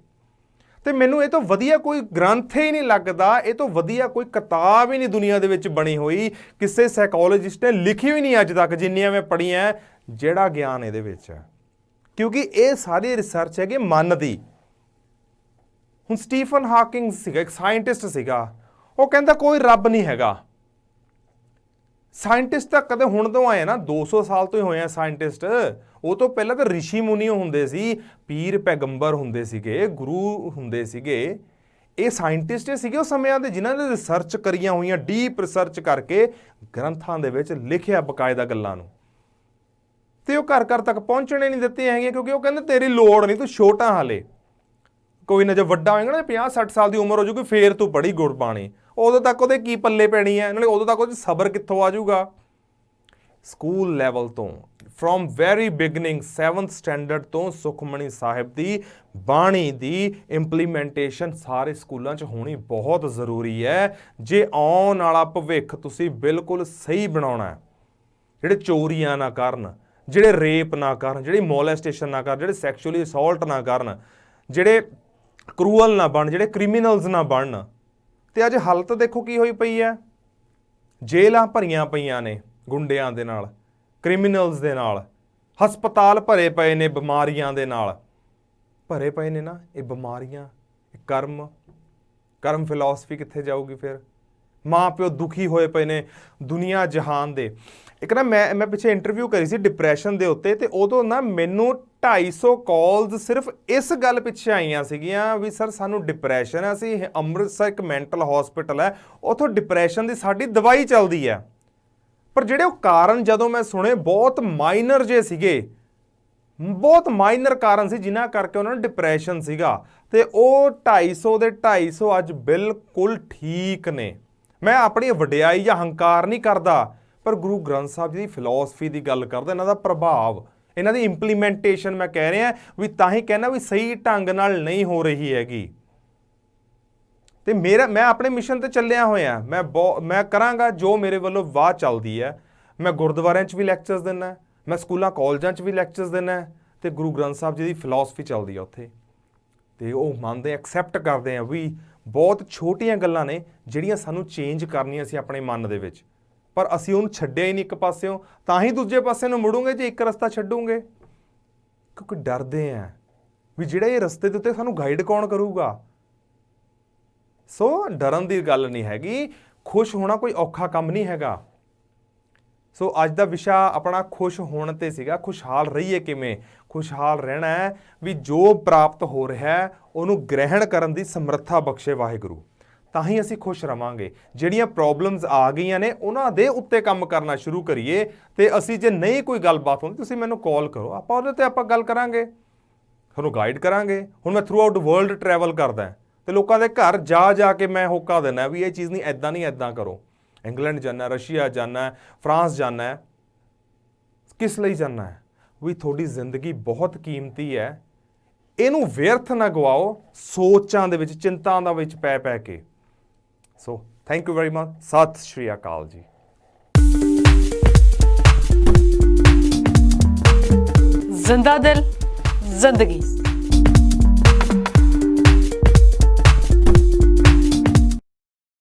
Speaker 2: ਤੇ ਮੈਨੂੰ ਇਹ ਤੋਂ ਵਧੀਆ ਕੋਈ ਗ੍ਰੰਥ ਹੀ ਨਹੀਂ ਲੱਗਦਾ, ਇਹ ਤੋਂ ਵਧੀਆ ਕੋਈ ਕਿਤਾਬ ਹੀ ਨਹੀਂ ਦੁਨੀਆ ਦੇ ਵਿੱਚ ਬਣੀ ਹੋਈ, ਕਿਸੇ ਸਾਈਕੋਲੋਜਿਸਟ ਨੇ ਲਿਖੀ ਵੀ ਨਹੀਂ ਅੱਜ ਤੱਕ, ਜਿੰਨੀਆਂ ਮੈਂ ਪੜ੍ਹੀਆਂ, ਜਿਹੜਾ ਗਿਆਨ ਇਹਦੇ ਵਿੱਚ ਹੈ। ਕਿਉਂਕਿ ਇਹ ਸਾਰੀ ਰਿਸਰਚ ਹੈਗੀ ਮਨ ਦੀ। ਹੁਣ ਸਟੀਫਨ ਹਾਕਿੰਗ ਸੀਗਾ, ਇੱਕ ਸਾਇੰਟਿਸਟ ਸੀਗਾ, ਉਹ ਕਹਿੰਦਾ ਕੋਈ ਰੱਬ ਨਹੀਂ ਹੈਗਾ। ਸਾਇੰਟਿਸਟ ਤਾਂ ਕਦੇ ਹੁਣ ਤੋਂ ਆਏ ਨਾ, 200 ਸਾਲ ਤੋਂ ਹੀ ਹੋਏ ਆ ਸਾਇੰਟਿਸਟ। ਉਹ ਤੋਂ ਪਹਿਲਾਂ ਤਾਂ ਰਿਸ਼ੀ ਮੁਨੀ ਹੁੰਦੇ ਸੀ, ਪੀਰ ਪੈਗੰਬਰ ਹੁੰਦੇ ਸੀਗੇ, ਗੁਰੂ ਹੁੰਦੇ ਸੀਗੇ। ਇਹ ਸਾਇੰਟਿਸਟ ਸੀਗੇ ਉਸ ਸਮਿਆਂ ਦੇ, ਜਿਨ੍ਹਾਂ ਨੇ ਰਿਸਰਚ ਕਰੀਆਂ ਹੋਈਆਂ, ਡੀਪ ਰਿਸਰਚ ਕਰਕੇ ਗ੍ਰੰਥਾਂ ਦੇ ਵਿੱਚ ਲਿਖਿਆ ਬਕਾਇਦਾ ਗੱਲਾਂ ਨੂੰ। ਤੇ ਉਹ ਘਰ ਘਰ ਤੱਕ ਪਹੁੰਚਣੇ ਨਹੀਂ ਦਿੱਤੀਆਂ ਹੈਗੀਆਂ, ਕਿਉਂਕਿ ਉਹ ਕਹਿੰਦੇ ਤੇਰੀ ਲੋੜ ਨਹੀਂ, ਤੂੰ ਛੋਟਾ ਹਾਲੇ, ਕੋਈ ਨਾ, ਜੇ ਵੱਡਾ ਹੋਏਗਾ ਨਾ, 50-60 ਸਾਲ ਦੀ ਉਮਰ ਹੋ ਜਾਊਗੀ, ਫੇਰ ਤੂੰ ਪੜ੍ਹੀ ਗੁਰਬਾਣੀ, ਉਦੋਂ ਤੱਕ ਉਹਦੇ ਕੀ ਪੱਲੇ ਪੈਣੀ ਹੈ, ਨਾਲੇ ਉਦੋਂ ਤੱਕ ਉਹਦੇ ਸਬਰ ਕਿੱਥੋਂ ਆ ਜਾਊਗਾ। ਸਕੂਲ ਲੈਵਲ ਤੋਂ, from very beginning, 7th standard ਤੋਂ ਸੁਖਮਣੀ ਸਾਹਿਬ ਦੀ ਬਾਣੀ ਦੀ ਇੰਪਲੀਮੈਂਟੇਸ਼ਨ ਸਾਰੇ ਸਕੂਲਾਂ 'ਚ ਹੋਣੀ ਬਹੁਤ ਜ਼ਰੂਰੀ ਹੈ, ਜੇ ਆਉਣ ਵਾਲਾ ਭਵਿੱਖ ਤੁਸੀਂ ਬਿਲਕੁਲ ਸਹੀ ਬਣਾਉਣਾ ਹੈ। ਜਿਹੜੇ ਚੋਰੀਆਂ ਨਾ ਕਰਨ, ਜਿਹੜੇ ਰੇਪ ਨਾ ਕਰਨ, ਜਿਹੜੀ ਮੋਲੈਸਟੇਸ਼ਨ ਨਾ ਕਰਨ, ਜਿਹੜੇ ਸੈਕਸ਼ੂਅਲੀ ਅਸੌਲਟ ਨਾ ਕਰਨ, ਜਿਹੜੇ ਕਰੂਅਲ ਨਾ ਬਣ, ਜਿਹੜੇ ਕ੍ਰਿਮੀਨਲਸ ਨਾ ਬਣਨ। ਤੇ ਅੱਜ ਹਾਲਤ ਦੇਖੋ ਕੀ ਹੋਈ ਪਈ ਹੈ, ਜੇਲ੍ਹਾਂ ਭਰੀਆਂ ਪਈਆਂ ਨੇ ਗੁੰਡਿਆਂ ਦੇ ਨਾਲ, ਕ੍ਰਿਮੀਨਲਸ ਦੇ ਨਾਲ, ਹਸਪਤਾਲ ਭਰੇ ਪਏ ਨੇ ਬਿਮਾਰੀਆਂ ਦੇ ਨਾਲ, ਭਰੇ ਪਏ ਨੇ ਨਾ ਇਹ ਬਿਮਾਰੀਆਂ। ਕਰਮ ਫਿਲਾਸਫੀ ਕਿੱਥੇ ਜਾਊਗੀ ਫਿਰ? ਮਾਂ ਪਿਓ ਦੁਖੀ ਹੋਏ ਪਏ ਨੇ ਦੁਨੀਆ ਜਹਾਨ ਦੇ। ਇੱਕ ਨਾ ਮੈਂ ਪਿੱਛੇ ਇੰਟਰਵਿਊ ਕਰੀ ਸੀ ਡਿਪਰੈਸ਼ਨ ਦੇ ਉੱਤੇ, ਤੇ ਉਦੋਂ ਨਾ ਮੈਨੂੰ 250 ਕਾਲਸ ਸਿਰਫ ਇਸ ਗੱਲ ਪਿੱਛੇ ਆਈਆਂ ਸੀਗੀਆਂ ਵੀ ਸਰ ਸਾਨੂੰ ਡਿਪਰੈਸ਼ਨ ਹੈ, ਅਸੀਂ ਅੰਮ੍ਰਿਤਸਰ ਇੱਕ ਮੈਂਟਲ ਹਸਪੀਟਲ ਹੈ, ਉੱਥੋਂ ਡਿਪਰੈਸ਼ਨ ਦੀ ਸਾਡੀ ਦਵਾਈ ਚੱਲਦੀ ਹੈ। ਪਰ ਜਿਹੜੇ ਉਹ ਕਾਰਨ ਜਦੋਂ ਮੈਂ ਸੁਣੇ, ਬਹੁਤ ਮਾਈਨਰ ਜੇ ਸੀਗੇ, ਬਹੁਤ ਮਾਈਨਰ ਕਾਰਨ ਸੀ ਜਿਨ੍ਹਾਂ ਕਰਕੇ ਉਹਨਾਂ ਨੂੰ ਡਿਪਰੈਸ਼ਨ ਸੀਗਾ। ਤੇ ਉਹ 250 ਦੇ 250 ਅੱਜ ਬਿਲਕੁਲ ਠੀਕ ਨੇ। ਮੈਂ ਆਪਣੀ ਵਡਿਆਈ ਜਾਂ ਹੰਕਾਰ ਨਹੀਂ ਕਰਦਾ, ਪਰ ਗੁਰੂ ਗ੍ਰੰਥ ਸਾਹਿਬ ਜੀ ਦੀ ਫਿਲਾਸਫੀ ਦੀ ਗੱਲ ਕਰਦਾ, ਇਹਨਾਂ ਦਾ ਪ੍ਰਭਾਵ, ਇਹਨਾਂ ਦੀ ਇੰਪਲੀਮੈਂਟੇਸ਼ਨ ਮੈਂ ਕਹਿ ਰਿਹਾ ਵੀ, ਤਾਂ ਹੀ ਕਹਿਣਾ ਵੀ ਸਹੀ ਢੰਗ ਨਾਲ ਨਹੀਂ ਹੋ ਰਹੀ ਹੈਗੀ। ਤੇ ਮੈਂ ਆਪਣੇ ਮਿਸ਼ਨ ਤੇ ਚੱਲਿਆ ਹੋਇਆ, ਮੈਂ ਕਰਾਂਗਾ ਜੋ ਮੇਰੇ ਵੱਲੋਂ ਵਾਹ ਚੱਲਦੀ ਹੈ। ਮੈਂ ਗੁਰਦੁਆਰਿਆਂ 'ਚ ਵੀ ਲੈਕਚਰਸ ਦਿੰਦਾ, ਮੈਂ ਸਕੂਲਾਂ ਕਾਲਜਾਂ 'ਚ ਵੀ ਲੈਕਚਰਸ ਦਿੰਦਾ, ਤੇ ਗੁਰੂ ਗ੍ਰੰਥ ਸਾਹਿਬ ਜੀ ਦੀ ਫਿਲਾਸਫੀ ਚੱਲਦੀ ਆ ਉੱਥੇ। ਤੇ ਉਹ ਮੰਨਦੇ, ਐਕਸੈਪਟ ਕਰਦੇ ਆ ਵੀ ਬਹੁਤ ਛੋਟੀਆਂ ਗੱਲਾਂ ਨੇ ਜਿਹੜੀਆਂ ਸਾਨੂੰ ਚੇਂਜ ਕਰਨੀਆਂ ਸੀ ਆਪਣੇ ਮਨ ਦੇ ਵਿੱਚ, ਪਰ ਅਸੀਂ ਉਹਨੂੰ ਛੱਡਿਆ ਹੀ ਨਹੀਂ ਇੱਕ ਪਾਸਿਓਂ, ਤਾਂ ਹੀ ਦੂਜੇ ਪਾਸੇ ਨੂੰ ਮੁੜੂਗੇ ਜੇ ਇੱਕ ਰਸਤਾ ਛੱਡੂਗੇ। ਕਿਉਂਕਿ ਡਰਦੇ ਆ ਵੀ ਜਿਹੜਾ ਇਹ ਰਸਤੇ ਦੇ ਉੱਤੇ ਸਾਨੂੰ ਗਾਈਡ ਕੌਣ ਕਰੂਗਾ। ਸੋ ਡਰਨ ਦੀ ਗੱਲ ਨਹੀਂ ਹੈਗੀ, ਖੁਸ਼ ਹੋਣਾ ਕੋਈ ਔਖਾ ਕੰਮ ਨਹੀਂ ਹੈਗਾ। ਸੋ ਅੱਜ ਦਾ ਵਿਸ਼ਾ ਆਪਣਾ ਖੁਸ਼ ਹੋਣ ਤੇ ਸੀਗਾ, ਖੁਸ਼ਹਾਲ ਰਹੀਏ ਕਿਵੇਂ। ਖੁਸ਼ਹਾਲ ਰਹਿਣਾ ਹੈ ਵੀ ਜੋ ਪ੍ਰਾਪਤ ਹੋ ਰਿਹਾ ਹੈ ਉਹਨੂੰ ਗ੍ਰਹਿਣ ਕਰਨ ਦੀ ਸਮਰੱਥਾ ਬਖਸ਼ੇ ਵਾਹਿਗੁਰੂ, ਤਾਂ ਹੀ ਅਸੀਂ ਖੁਸ਼ ਰਵਾਂਗੇ। ਜਿਹੜੀਆਂ ਪ੍ਰੋਬਲਮਸ ਆ ਗਈਆਂ ਨੇ ਉਹਨਾਂ ਦੇ ਉੱਤੇ ਕੰਮ ਕਰਨਾ ਸ਼ੁਰੂ ਕਰੀਏ। ਤੇ ਅਸੀਂ ਜੇ ਨਹੀਂ ਕੋਈ ਗੱਲਬਾਤ ਹੁੰਦੀ, ਤੁਸੀਂ ਮੈਨੂੰ ਕਾਲ ਕਰੋ, ਆਪਾਂ ਉਹਦੇ ਤੇ ਆਪਾਂ ਗੱਲ ਕਰਾਂਗੇ, ਤੁਹਾਨੂੰ ਗਾਈਡ ਕਰਾਂਗੇ। ਹੁਣ ਮੈਂ ਥਰੂ ਆਊਟ ਵਰਲਡ ਟਰੈਵਲ ਕਰਦਾ, ਤੇ ਲੋਕਾਂ ਦੇ ਘਰ ਜਾ ਕੇ ਮੈਂ ਹੋਕਾ ਦਿੰਦਾ ਵੀ ਇਹ ਚੀਜ਼ ਨਹੀਂ, ਇੱਦਾਂ ਕਰੋ। ਇੰਗਲੈਂਡ ਜਾਣਾ, ਰਸ਼ੀਆ ਜਾਣਾ, ਫਰਾਂਸ ਜਾਣਾ, ਕਿਸ ਲਈ ਜਾਣਾ ਹੈ? ਵੀ ਤੁਹਾਡੀ ਜ਼ਿੰਦਗੀ ਬਹੁਤ ਕੀਮਤੀ ਹੈ, ਇਹਨੂੰ ਵਿਅਰਥ ਨਾ ਗਵਾਓ ਸੋਚਾਂ ਦੇ ਵਿੱਚ, ਚਿੰਤਾਵਾਂ ਦੇ ਵਿੱਚ ਪੈ ਪੈ ਕੇ। So thank you very much. ਸਤਿ ਸ਼੍ਰੀ ਅਕਾਲ ਜੀ।
Speaker 1: जिंदा दिल जिंदगी।